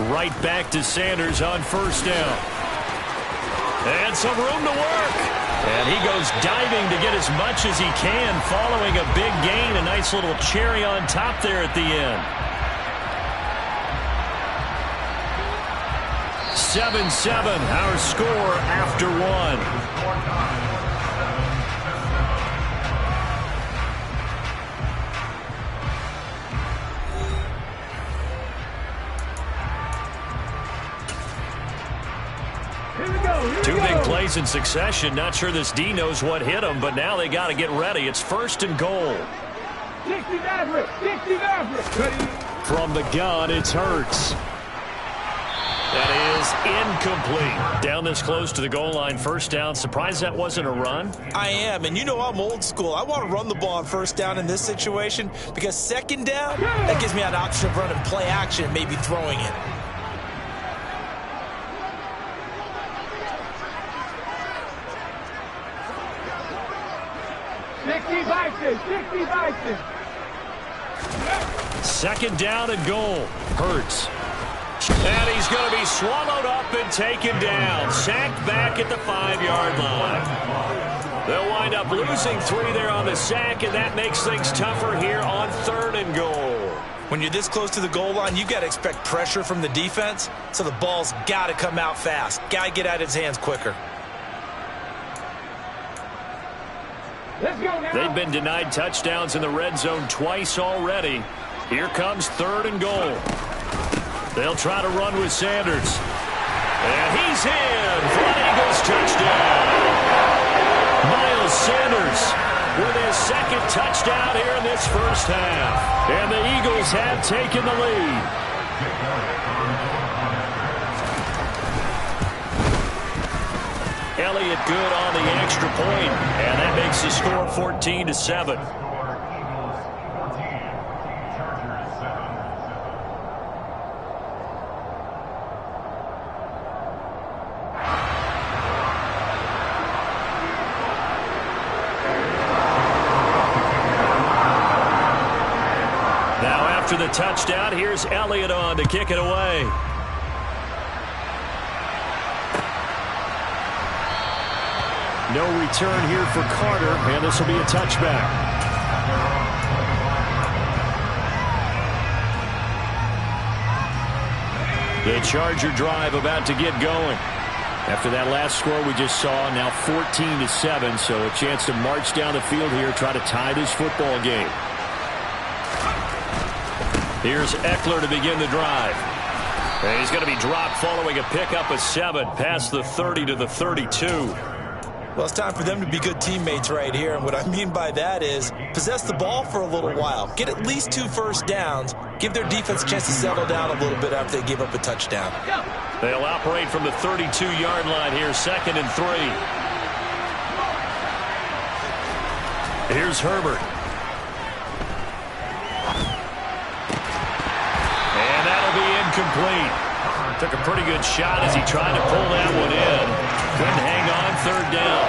Right back to Sanders on first down. And some room to work. And he goes diving to get as much as he can following a big gain. A nice little cherry on top there at the end. 7-7, our score after one. Two big plays in succession. Not sure this D knows what hit him, but now they got to get ready. It's 1st and goal. From the gun, it's Hurts. That is incomplete. Down this close to the goal line, first down. Surprised that wasn't a run? I am, and you know I'm old school. I want to run the ball on first down in this situation because 2nd down, that gives me an option of running play action and maybe throwing it. Second down and goal. Hurts. And he's going to be swallowed up and taken down. Sacked back at the 5-yard line. They'll wind up losing 3 there on the sack, and that makes things tougher here on 3rd and goal. When you're this close to the goal line, you've got to expect pressure from the defense, so the ball's got to come out fast. Got to get out of his hands quicker. They've been denied touchdowns in the red zone twice already. Here comes 3rd and goal. They'll try to run with Sanders. And he's in for an Eagles touchdown. Miles Sanders with his 2nd touchdown here in this first half. And the Eagles have taken the lead. Elliott good on the extra point, and that makes the score 14-7. Now after the touchdown, here's Elliott on to kick it away. No return here for Carter, and this will be a touchback. The Charger drive about to get going. After that last score we just saw, now 14-7, so a chance to march down the field here, try to tie this football game. Here's Eckler to begin the drive. And he's going to be dropped following a pickup of 7 past the 30 to the 32. Well, it's time for them to be good teammates right here. And what I mean by that is possess the ball for a little while. Get at least 2 first downs. Give their defense a chance to settle down a little bit after they give up a touchdown. They'll operate from the 32-yard line here, 2nd and 3. Here's Herbert. And that'll be incomplete. Took a pretty good shot as he tried to pull that one in. Couldn't hang on, 3rd down.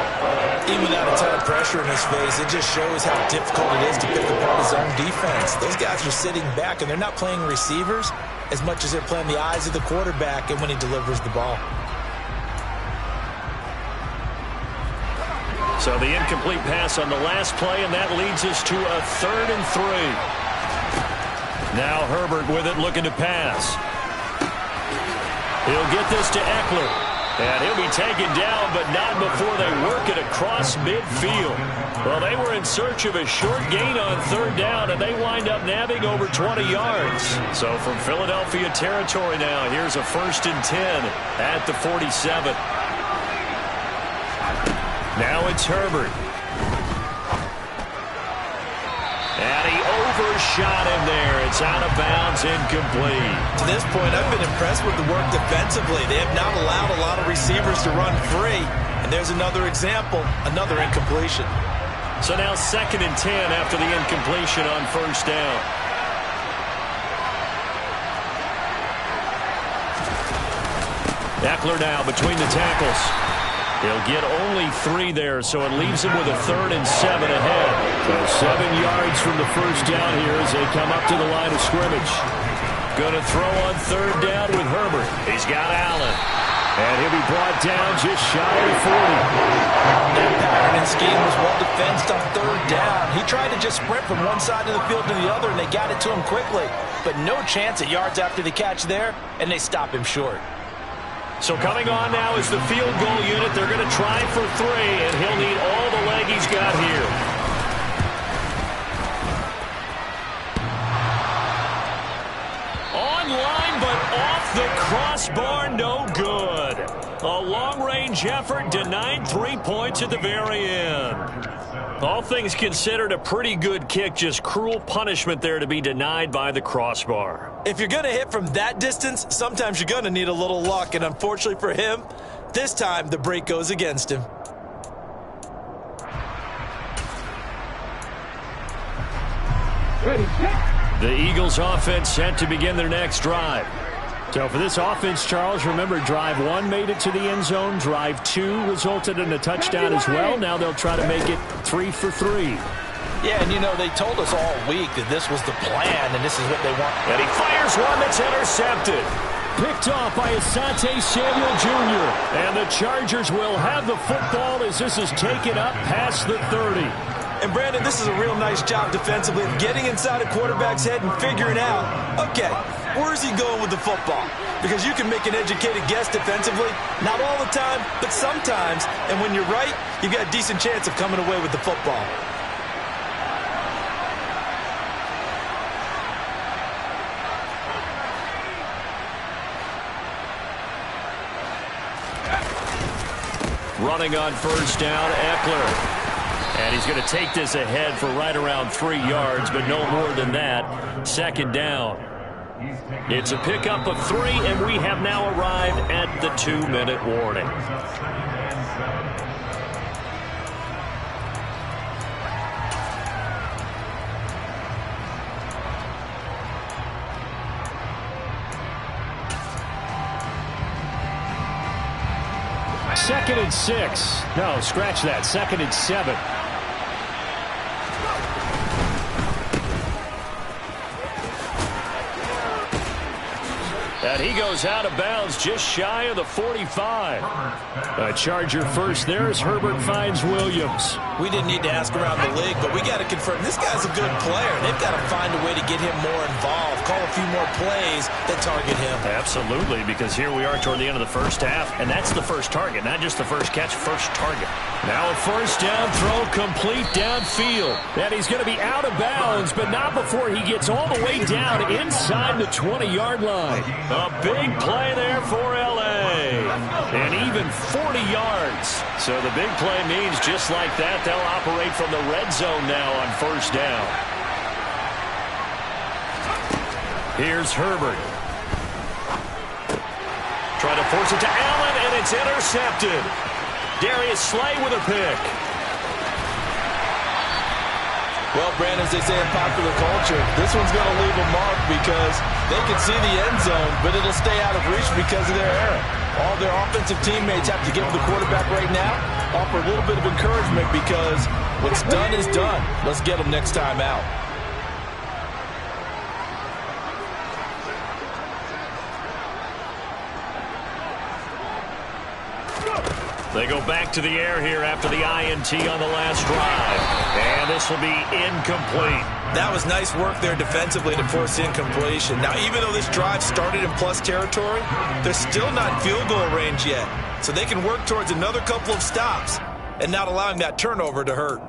Even without a ton of pressure in his face, it just shows how difficult it is to pick apart his own defense. Those guys are sitting back, and they're not playing receivers as much as they're playing the eyes of the quarterback and when he delivers the ball. So the incomplete pass on the last play, and that leads us to a 3rd and 3. Now Herbert with it, looking to pass. He'll get this to Eckler. And he'll be taken down, but not before they work it across midfield. Well, they were in search of a short gain on 3rd down, and they wind up nabbing over 20 yards. So from Philadelphia territory now, here's a 1st and 10 at the 47. Now it's Herbert. And he overshot him there. It's out of bounds, incomplete. To this point, I've been impressed with the work defensively. They have not allowed a lot of receivers to run free. And there's another example, another incompletion. So now 2nd and 10 after the incompletion on 1st down. Eckler now between the tackles. He'll get only 3 there, so it leaves him with a 3rd and 7 ahead. So 7 yards from the first down here as they come up to the line of scrimmage. Going to throw on 3rd down with Herbert. He's got Allen. And he'll be brought down just shy of 40. That pattern and scheme was well defensed on 3rd down. He tried to just sprint from one side of the field to the other, and they got it to him quickly. But no chance at yards after the catch there, and they stop him short. So coming on now is the field goal unit. They're going to try for 3, and he'll need all the leg he's got here. Online, but off the crossbar, no good. A long-range effort denied 3 points at the very end. All things considered, a pretty good kick, just cruel punishment there to be denied by the crossbar. If you're going to hit from that distance, sometimes you're going to need a little luck, and unfortunately for him, this time the break goes against him. The Eagles offense set to begin their next drive. So for this offense, Charles, remember, drive 1 made it to the end zone. Drive 2 resulted in a touchdown as well. Now they'll try to make it 3 for 3. Yeah, and you know, they told us all week that this was the plan and this is what they want. And he fires one that's intercepted. Picked off by Asante Samuel Jr. And the Chargers will have the football as this is taken up past the 30. And Brandon, this is a real nice job defensively of getting inside a quarterback's head and figuring out, okay, where is he going with the football? Because you can make an educated guess defensively, not all the time, but sometimes. And when you're right, you've got a decent chance of coming away with the football. Running on first down, Eckler. And he's going to take this ahead for right around 3 yards, but no more than that. Second down. It's a pickup of 3, and we have now arrived at the 2-minute warning. Second and 6. No, scratch that. Second and 7. And he goes out of bounds just shy of the 45. A Charger first there as Herbert finds Williams. We didn't need to ask around the league, but we got to confirm this guy's a good player. They've got to find a way to get him more involved, call a few more plays that target him. Absolutely, because here we are toward the end of the first half, and that's the first target, not just the first catch, first target. Now a first down throw complete downfield. And he's going to be out of bounds, but not before he gets all the way down inside the 20-yard line. A big play there for L.A. And even 40 yards. So the big play means just like that, they'll operate from the red zone now on first down. Here's Herbert. Trying to force it to Allen, and it's intercepted. Darius Slay with a pick. Well, Brandon, as they say in popular culture, this one's going to leave a mark because they can see the end zone, but it'll stay out of reach because of their error. All their offensive teammates have to give the quarterback right now, offer a little bit of encouragement because what's done is done. Let's get them next time out. They go back to the air here after the INT on the last drive. And this will be incomplete. That was nice work there defensively to force incompletion. Now, even though this drive started in plus territory, they're still not in field goal range yet. So they can work towards another couple of stops and not allowing that turnover to hurt.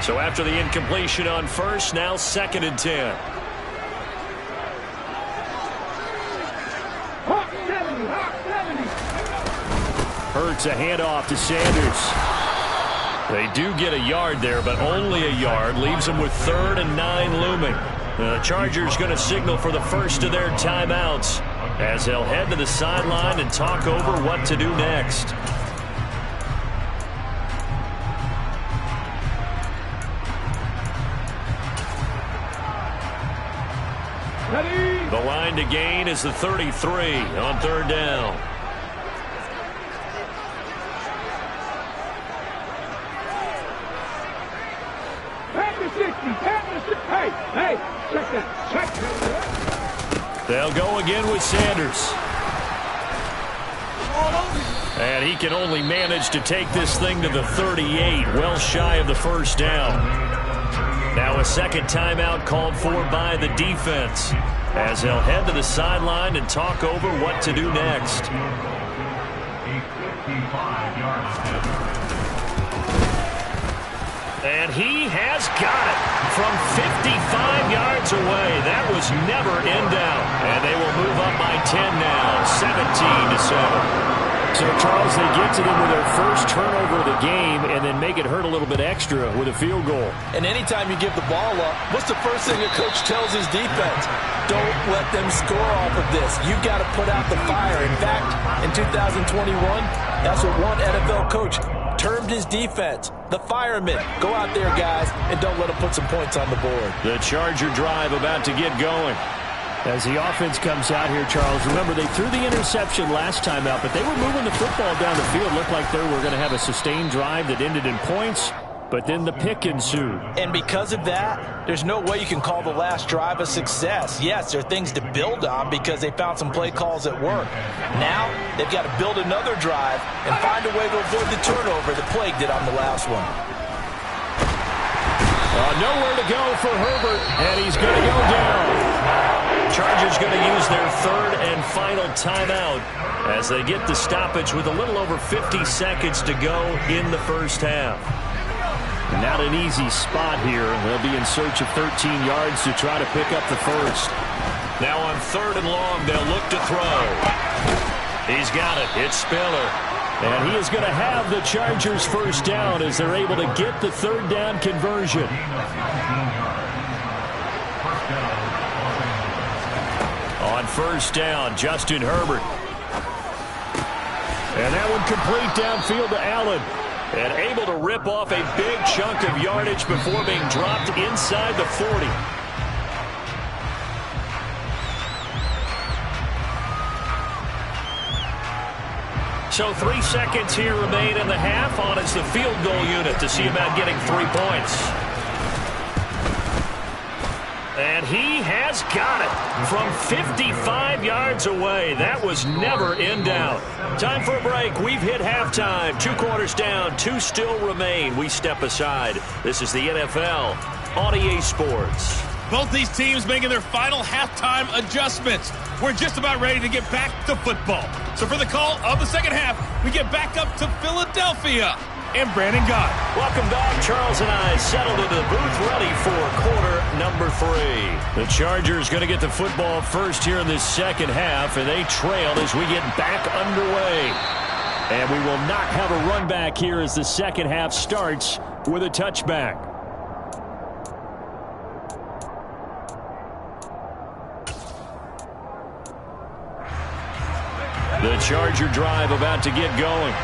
So after the incompletion on first, now second and 10. Hurts a handoff to Sanders. They do get a yard there, but only a yard. Leaves them with 3rd and 9 looming. The Chargers going to signal for the first of their timeouts as they'll head to the sideline and talk over what to do next. The line to gain is the 33 on 3rd down. They'll go again with Sanders. And he can only manage to take this thing to the 38, well shy of the first down. Now a second timeout called for by the defense as they'll head to the sideline and talk over what to do next. And he has got it from 55 yards away. That was never in doubt. And they will move up by 10 now, 17-7. So, Charles, they get to them with their first turnover of the game and then make it hurt a little bit extra with a field goal. And anytime you give the ball up, what's the first thing a coach tells his defense? Don't let them score off of this. You've got to put out the fire. In fact, in 2021, that's what one NFL coach termed his defense. The firemen. Go out there, guys, and don't let them put some points on the board. The Charger drive about to get going. As the offense comes out here, Charles, remember they threw the interception last time out, but they were moving the football down the field. Looked like they were going to have a sustained drive that ended in points, but then the pick ensued. And because of that, there's no way you can call the last drive a success. Yes, there are things to build on because they found some play calls at work. Now, they've got to build another drive and find a way to avoid the turnover that plagued it on the last one. Nowhere to go for Herbert, and he's going to go down. Chargers going to use their third and final timeout as they get the stoppage with a little over 50 seconds to go in the first half. Not an easy spot here. They'll be in search of 13 yards to try to pick up the first. Now on 3rd and long, they'll look to throw. He's got it. It's Spiller. And he is going to have the Chargers first down as they're able to get the 3rd down conversion. On 1st down, Justin Herbert. And that one complete downfield to Allen. And able to rip off a big chunk of yardage before being dropped inside the 40. So 3 seconds here remain in the half. On it's the field goal unit to see about getting 3 points. And he has got it from 55 yards away. That was never in doubt. Time for a break. We've hit halftime. 2 quarters down. 2 still remain. We step aside. This is the NFL on EA Sports. Both these teams making their final halftime adjustments. We're just about ready to get back to football. So for the call of the second half, we get back up to Philadelphia and Brandon Gott. Welcome back. Charles and I settled into the booth ready for quarter number 3. The Chargers going to get the football first here in this second half, and they trail as we get back underway. And we will not have a run back here as the second half starts with a touchback. The Charger drive about to get going.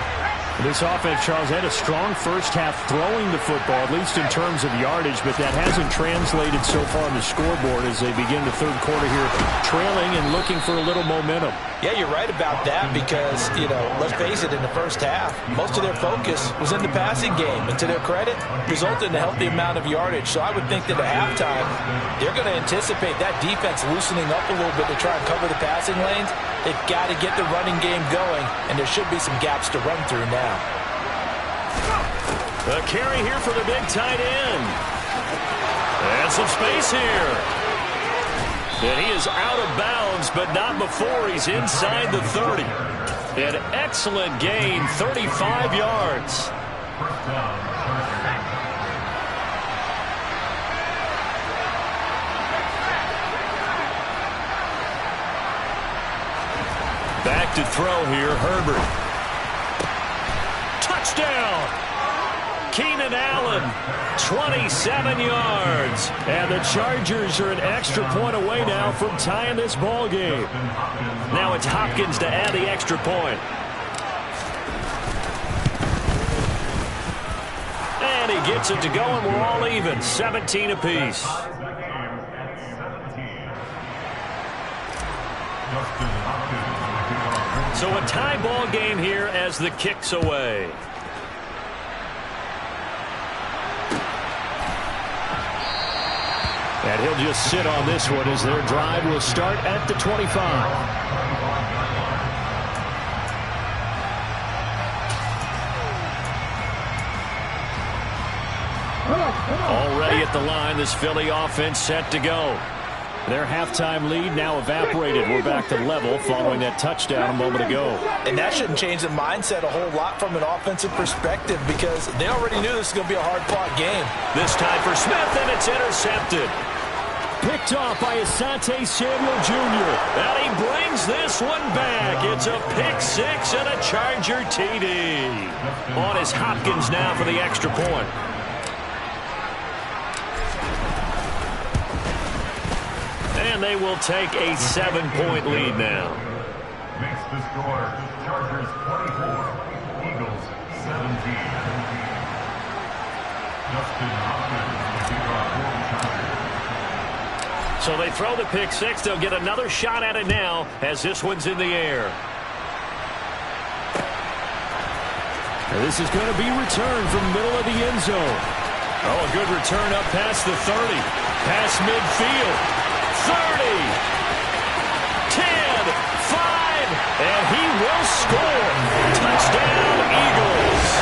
This offense, Charles, had a strong first half throwing the football, at least in terms of yardage, but that hasn't translated so far on the scoreboard as they begin the third quarter here, trailing and looking for a little momentum. Yeah, you're right about that because, let's face it, in the first half, most of their focus was in the passing game. And to their credit, resulted in a healthy amount of yardage. So I would think that at halftime, they're going to anticipate that defense loosening up a little bit to try and cover the passing lanes. They've got to get the running game going, and there should be some gaps to run through now. A carry here for the big tight end. And some space here. And he is out of bounds, but not before he's inside the 30. An excellent gain, 35 yards. Back to throw here, Herbert. Touchdown! Keenan Allen, 27 yards. And the Chargers are an extra point away now from tying this ball game. Now it's Hopkins to add the extra point. And he gets it to go, and we're all even, 17 apiece. So a tie ball game here as the kick's away. And he'll just sit on this one as their drive will start at the 25. Already at the line, this Philly offense set to go. Their halftime lead now evaporated. We're back to level following that touchdown a moment ago. And that shouldn't change the mindset a whole lot from an offensive perspective because they already knew this was going to be a hard-fought game. This time for Smith, and it's intercepted. Picked off by Asante Samuel Jr. And he brings this one back. It's a pick six and a Charger TD. On is Hopkins now for the extra point. And they will take a 7-point lead now. Makes the score Chargers 24, Eagles Justin Hopkins will kick off for the Chargers. So they throw the pick six. They'll get another shot at it now as this one's in the air. And this is going to be returned from the middle of the end zone. Oh, a good return up past the 30. Past midfield. 30. 10. 5. And he will score. Touchdown, Eagles.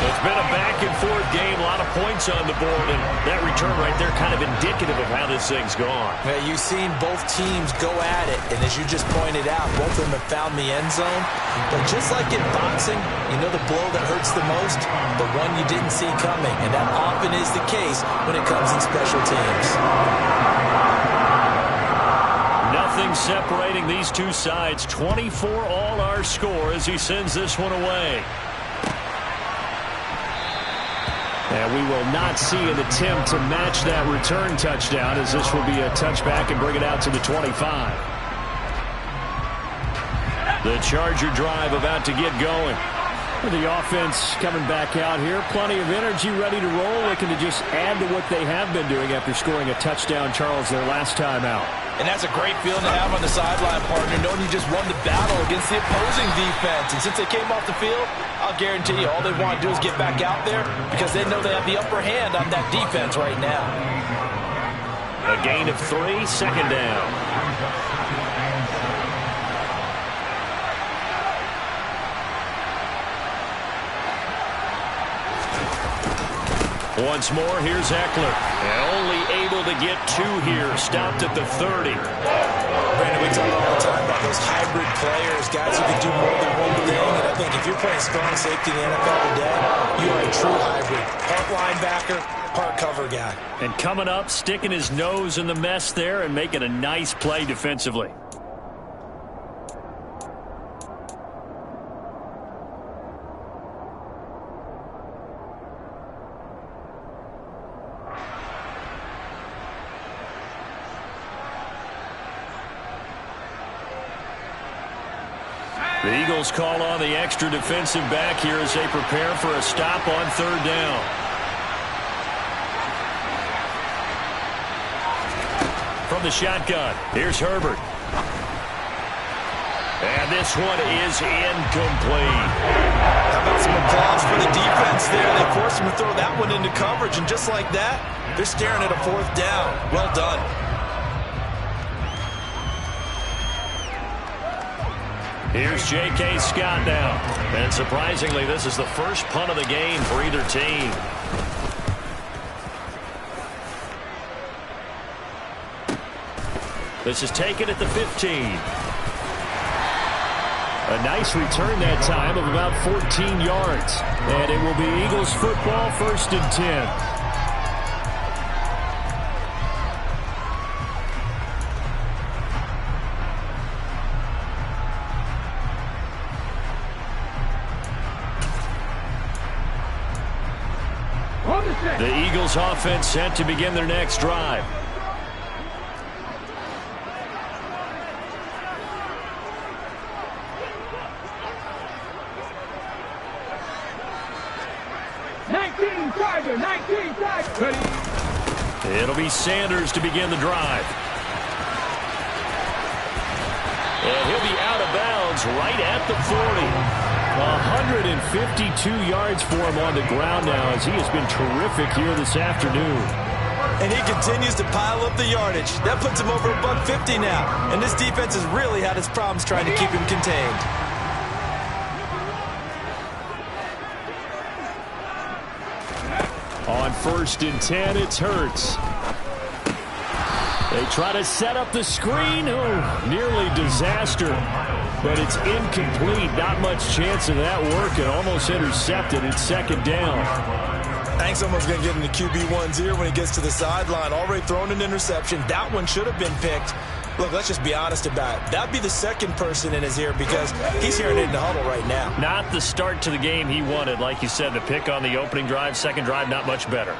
It's been a back-and-forth game, a lot of points on the board, and that return right there kind of indicative of how this thing's gone. Yeah, you've seen both teams go at it, and as you just pointed out, both of them have found the end zone. But just like in boxing, you know the blow that hurts the most? The one you didn't see coming, and that often is the case when it comes in special teams. Nothing separating these two sides. 24 all our score as he sends this one away. And we will not see an attempt to match that return touchdown, as this will be a touchback and bring it out to the 25. The Charger drive about to get going. The offense coming back out here. Plenty of energy, ready to roll, looking to just add to what they have been doing after scoring a touchdown, Charles, their last time out. And that's a great feeling to have on the sideline, partner, knowing you just won the battle against the opposing defense. And since they came off the field, I'll guarantee you all they want to do is get back out there because they know they have the upper hand on that defense right now. A gain of 3, second down. Once more, here's Eckler. Only able to get 2 here. Stopped at the 30. Brandon, we talk all the time about those hybrid players, guys who can do more than one thing. And I think if you're playing strong safety in the NFL today, you are a true hybrid. Part linebacker, part cover guy. And coming up, sticking his nose in the mess there and making a nice play defensively. The Eagles call on the extra defensive back here as they prepare for a stop on third down. From the shotgun, here's Herbert. And this one is incomplete. How about some applause for the defense there? They forced him to throw that one into coverage, and just like that, they're staring at a fourth down. Well done. Here's J.K. Scott now. And surprisingly, this is the first punt of the game for either team. This is taken at the 15. A nice return that time of about 14 yards. And it will be Eagles football, 1st and 10. The Eagles offense set to begin their next drive. It'll be Sanders to begin the drive. And he'll be out of bounds right at the 40. 152 yards for him on the ground now as he has been terrific here this afternoon. And he continues to pile up the yardage. That puts him over $150 now. And this defense has really had its problems trying to keep him contained. On 1st and 10, it's Hurts. They try to set up the screen. Oh, nearly disaster. But it's incomplete. Not much chance of that working. Almost intercepted. It's 2nd down. I think someone's going to get into QB1's ear when he gets to the sideline. Already thrown an interception. That one should have been picked. Look, let's just be honest about it. That'd be the second person in his ear because he's hearing it in the huddle right now. Not the start to the game he wanted. Like you said, the pick on the opening drive, second drive, not much better.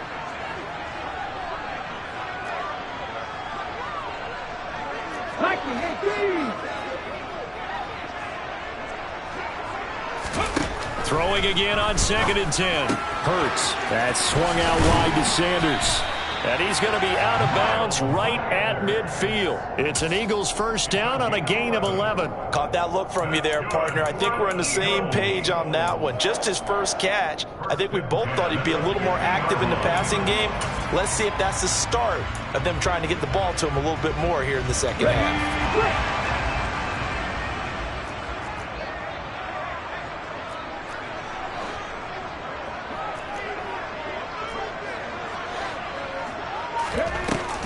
Throwing again on 2nd and 10. Hurts. That swung out wide to Sanders. And he's going to be out of bounds right at midfield. It's an Eagles first down on a gain of 11. Caught that look from you there, partner. I think we're on the same page on that one. Just his first catch. I think we both thought he'd be a little more active in the passing game. Let's see if that's the start of them trying to get the ball to him a little bit more here in the second half.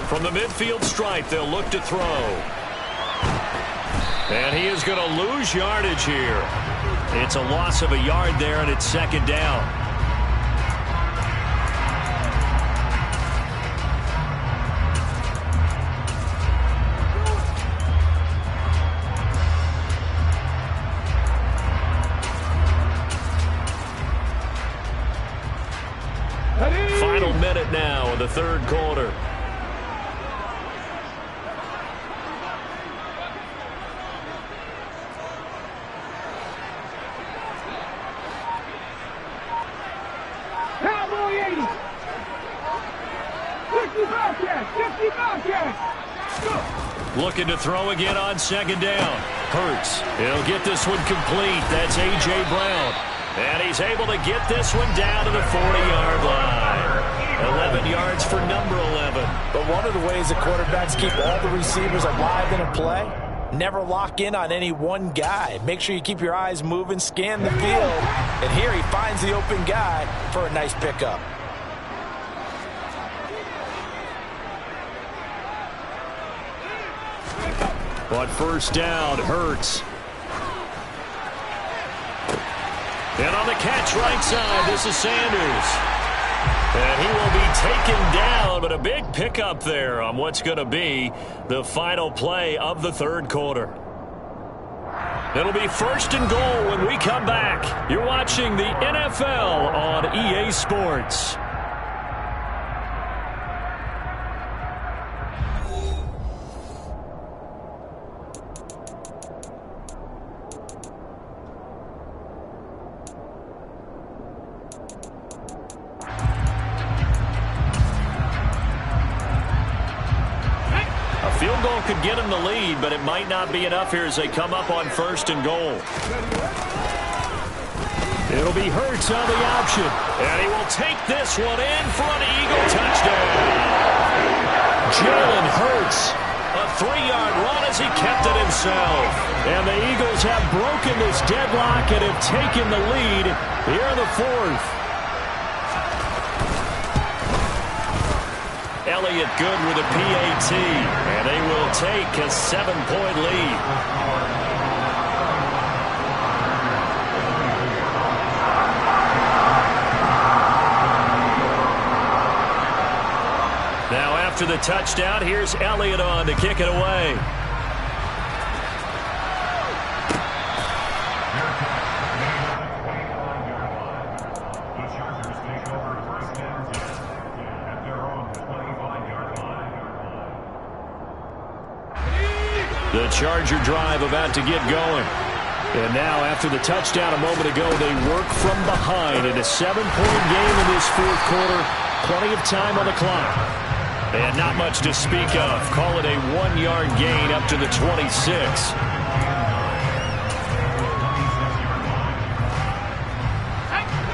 From the midfield stripe, they'll look to throw. And he is going to lose yardage here. It's a loss of a yard there, and it's 2nd down. Final minute now in the 3rd quarter. Looking to throw again on 2nd down. Hurts. He'll get this one complete. That's A.J. Brown. And he's able to get this one down to the 40-yard line. 11 yards for number 11. But one of the ways the quarterbacks keep all the receivers alive in a play, never lock in on any one guy. Make sure you keep your eyes moving, scan the field. And here he finds the open guy for a nice pickup. But first down, Hurts. And on the catch right side, this is Sanders. And he will be taken down, but a big pickup there on what's going to be the final play of the 3rd quarter. It'll be 1st and goal when we come back. You're watching the NFL on EA Sports. Field goal could get him the lead, but it might not be enough here as they come up on 1st and goal. It'll be Hurts on the option. And he will take this one in for an Eagle touchdown. Jalen Hurts, a 3-yard run as he kept it himself. And the Eagles have broken this deadlock and have taken the lead here in the 4th. Elliott good with a PAT, and they will take a 7-point lead. Now after the touchdown, here's Elliott on to kick it away. The Charger drive about to get going. And now, after the touchdown a moment ago, they work from behind in a 7-point game in this 4th quarter. Plenty of time on the clock. And not much to speak of. Call it a 1-yard gain up to the 26.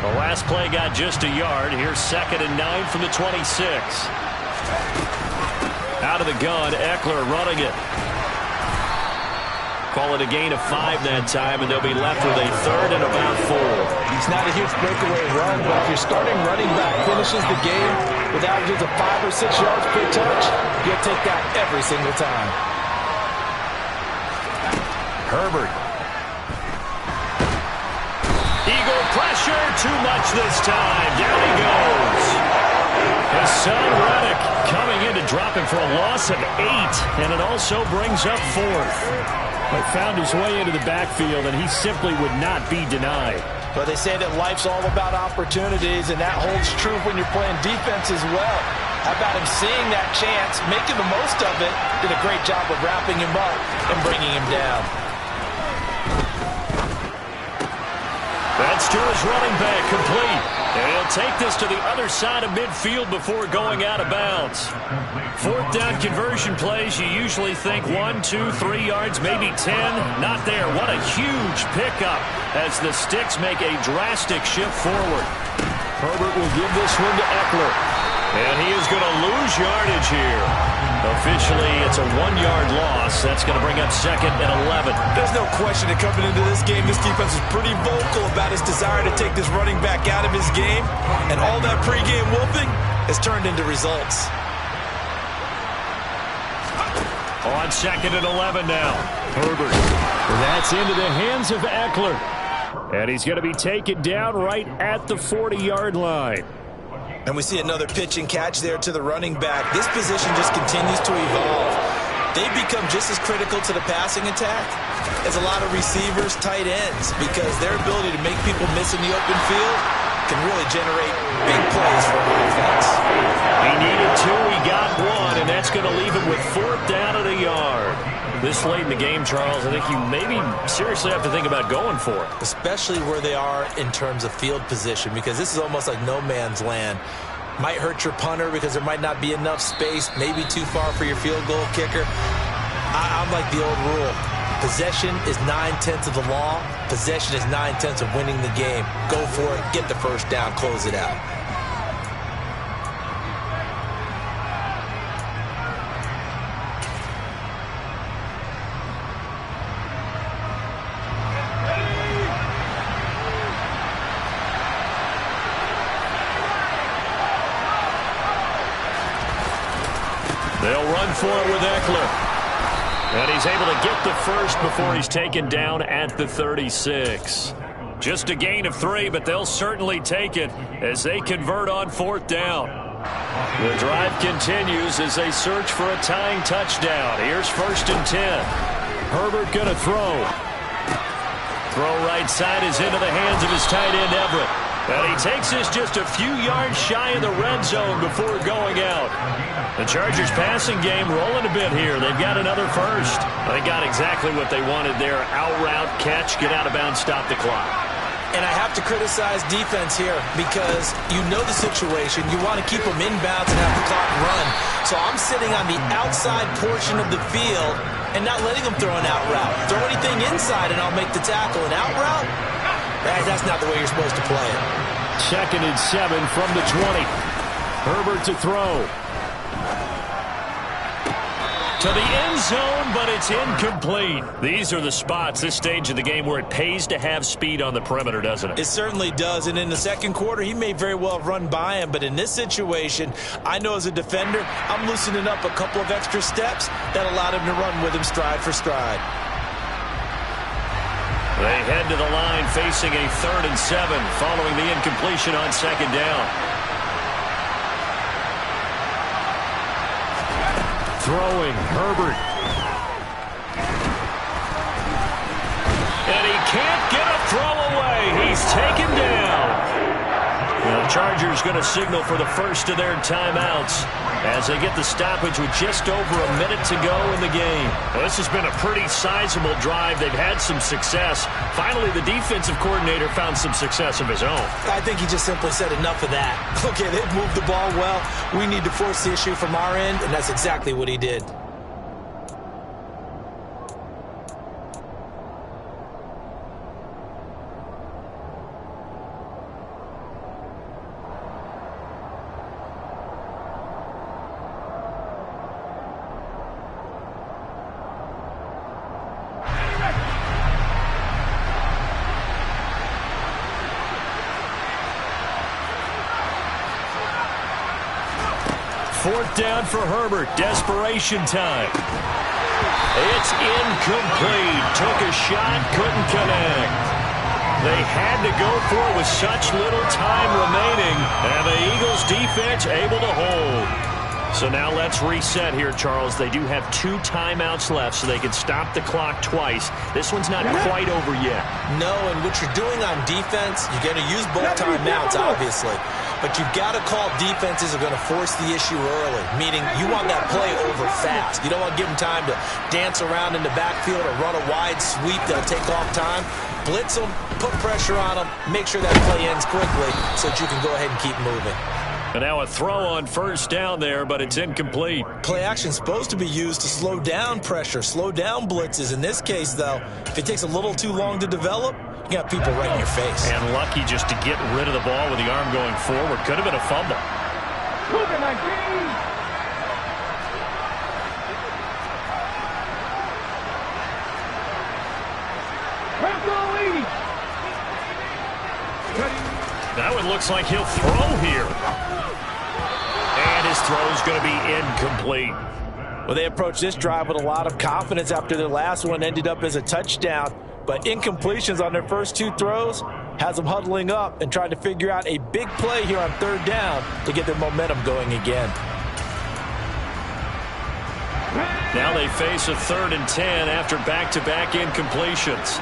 The last play got just a yard. Here's 2nd and 9 from the 26. Out of the gun, Eckler running it. Call it a gain of 5 that time, and they'll be left with a 3rd and about 4. It's not a huge breakaway run, but if your starting running back finishes the game with averages of 5 or 6 yards per touch, you'll take that every single time. Herbert. Eagle pressure, too much this time. Down he goes. Hassan Reddick coming in to drop him for a loss of 8, and it also brings up 4th. But found his way into the backfield, and he simply would not be denied. But they say that life's all about opportunities, and that holds true when you're playing defense as well. How about him seeing that chance, making the most of it, did a great job of wrapping him up and bringing him down. That's gets to his running back, complete. And he'll take this to the other side of midfield before going out of bounds. Fourth down conversion plays, you usually think 1, 2, 3 yards, maybe 10. Not there. What a huge pickup as the Sticks make a drastic shift forward. Herbert will give this one to Eckler. And he is going to lose yardage here. Officially, it's a 1-yard loss. That's going to bring up 2nd and 11. There's no question that coming into this game, this defense is pretty vocal about his desire to take this running back out of his game. And all that pregame wolfing has turned into results. On 2nd and 11 now. Herbert. That's into the hands of Eckler. And he's going to be taken down right at the 40-yard line. And we see another pitch and catch there to the running back. This position just continues to evolve. They become just as critical to the passing attack as a lot of receivers, tight ends, because their ability to make people miss in the open field can really generate big plays for an offense. He needed 2, he got 1, and that's going to leave him with 4th down at a yard. This late in the game, Charles, I think you maybe seriously have to think about going for it. Especially where they are in terms of field position, because this is almost like no man's land. Might hurt your punter because there might not be enough space, maybe too far for your field goal kicker. I'm like the old rule. Possession is 9/10 of the law. Possession is 9/10 of winning the game. Go for it, get the first down, close it out. They'll run for it with Eckler. And he's able to get the first before he's taken down at the 36. Just a gain of 3, but they'll certainly take it as they convert on 4th down. The drive continues as they search for a tying touchdown. Here's 1st and 10. Herbert going to throw. Throw right side is into the hands of his tight end, Everett. And he takes this just a few yards shy of the red zone before going out. The Chargers passing game rolling a bit here. They've got another first. They got exactly what they wanted there. Out route, catch, get out of bounds, stop the clock. And I have to criticize defense here because you know the situation. You want to keep them inbounds and have the clock run. So I'm sitting on the outside portion of the field and not letting them throw an out route. Throw anything inside and I'll make the tackle. An out route? That's not the way you're supposed to play it. 2nd and 7 from the 20. Herbert to throw. To the end zone, but it's incomplete. These are the spots, this stage of the game, where it pays to have speed on the perimeter, doesn't it? It certainly does, and in the second quarter, he may very well have run by him, but in this situation, I know as a defender, I'm loosening up a couple of extra steps that allowed him to run with him stride for stride. They head to the line facing a 3rd and 7 following the incompletion on 2nd down. Throwing, Herbert. And he can't get a throw away. He's taken down. The Chargers going to signal for the first of their timeouts as they get the stoppage with just over a minute to go in the game. Well, this has been a pretty sizable drive. They've had some success. Finally, the defensive coordinator found some success of his own. I think he just simply said enough of that. Okay, they've moved the ball well. We need to force the issue from our end, and that's exactly what he did. Fourth down for Herbert. Desperation time. It's incomplete. Took a shot, couldn't connect. They had to go for it with such little time remaining, and the Eagles defense able to hold. So now let's reset here, Charles. They do have 2 timeouts left, so they can stop the clock twice. This one's not quite over yet. No, and what you're doing on defense, you're going to use both timeouts, obviously. But you've got to call defenses are going to force the issue early, meaning you want that play over fast. You don't want to give them time to dance around in the backfield or run a wide sweep that'll take off time. Blitz them, put pressure on them, make sure that play ends quickly so that you can go ahead and keep moving. And now a throw on first down there, but it's incomplete. Play action is supposed to be used to slow down pressure, slow down blitzes. In this case, though, if it takes a little too long to develop, you got people right in your face. And lucky just to get rid of the ball with the arm going forward. Could have been a fumble. Now it looks like he'll throw here. And his throw is going to be incomplete. Well, they approached this drive with a lot of confidence after their last one ended up as a touchdown. But incompletions on their first 2 throws has them huddling up and trying to figure out a big play here on 3rd down to get their momentum going again. Now they face a 3rd and 10 after back-to-back incompletions.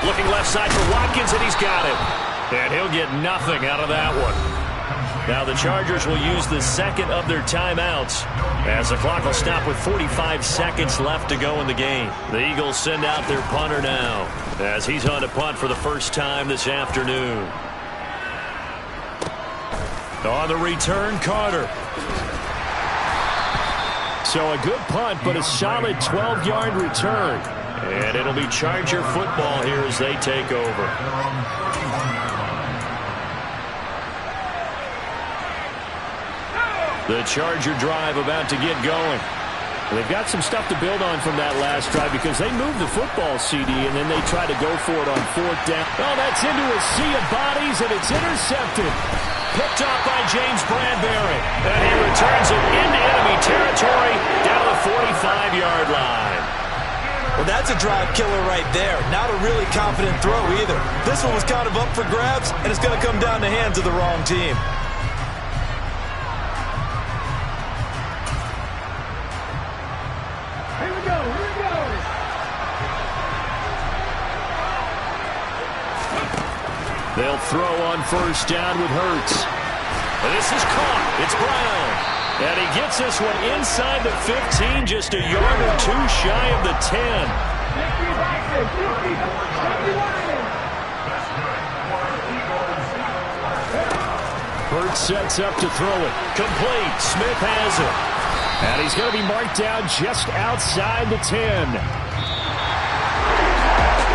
Looking left side for Watkins, and he's got it. And he'll get nothing out of that one. Now the Chargers will use the second of their timeouts as the clock will stop with 45 seconds left to go in the game. The Eagles send out their punter now as he's on to punt for the first time this afternoon. On the return, Carter. So a good punt, but a solid 12-yard return. And it'll be Charger football here as they take over. The Charger drive about to get going. They've got some stuff to build on from that last drive because they moved the football, CD, and then they try to go for it on 4th down. Oh, that's into a sea of bodies, and it's intercepted. Picked up by James Bradbury. And he returns it into enemy territory down the 45-yard line. Well, that's a drive killer right there. Not a really confident throw either. This one was kind of up for grabs, and it's going to come down the hands of the wrong team. They'll throw on first down with Hurts. And this is caught. It's Brown. And he gets this one inside the 15, just a yard or 2 shy of the 10. Hurts sets up to throw it. Complete. Smith has it. And he's going to be marked down just outside the 10.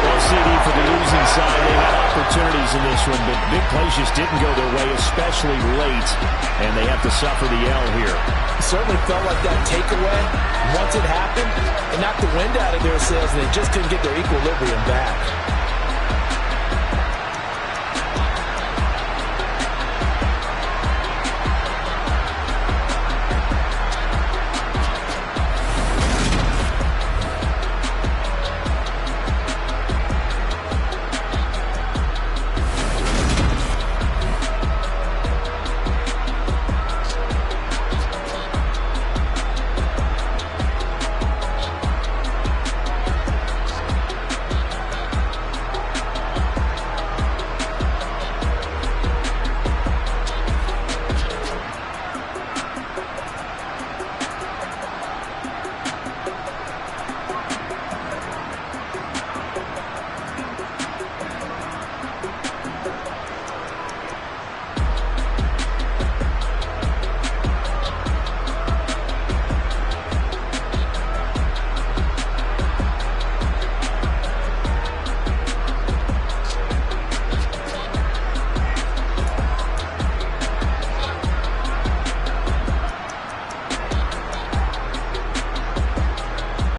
Well, CD, for the losing side, they had opportunities in this one, but big plays just didn't go their way, especially late, and they have to suffer the L here. It certainly felt like that takeaway, once it happened, it knocked the wind out of their sails, and they just couldn't get their equilibrium back.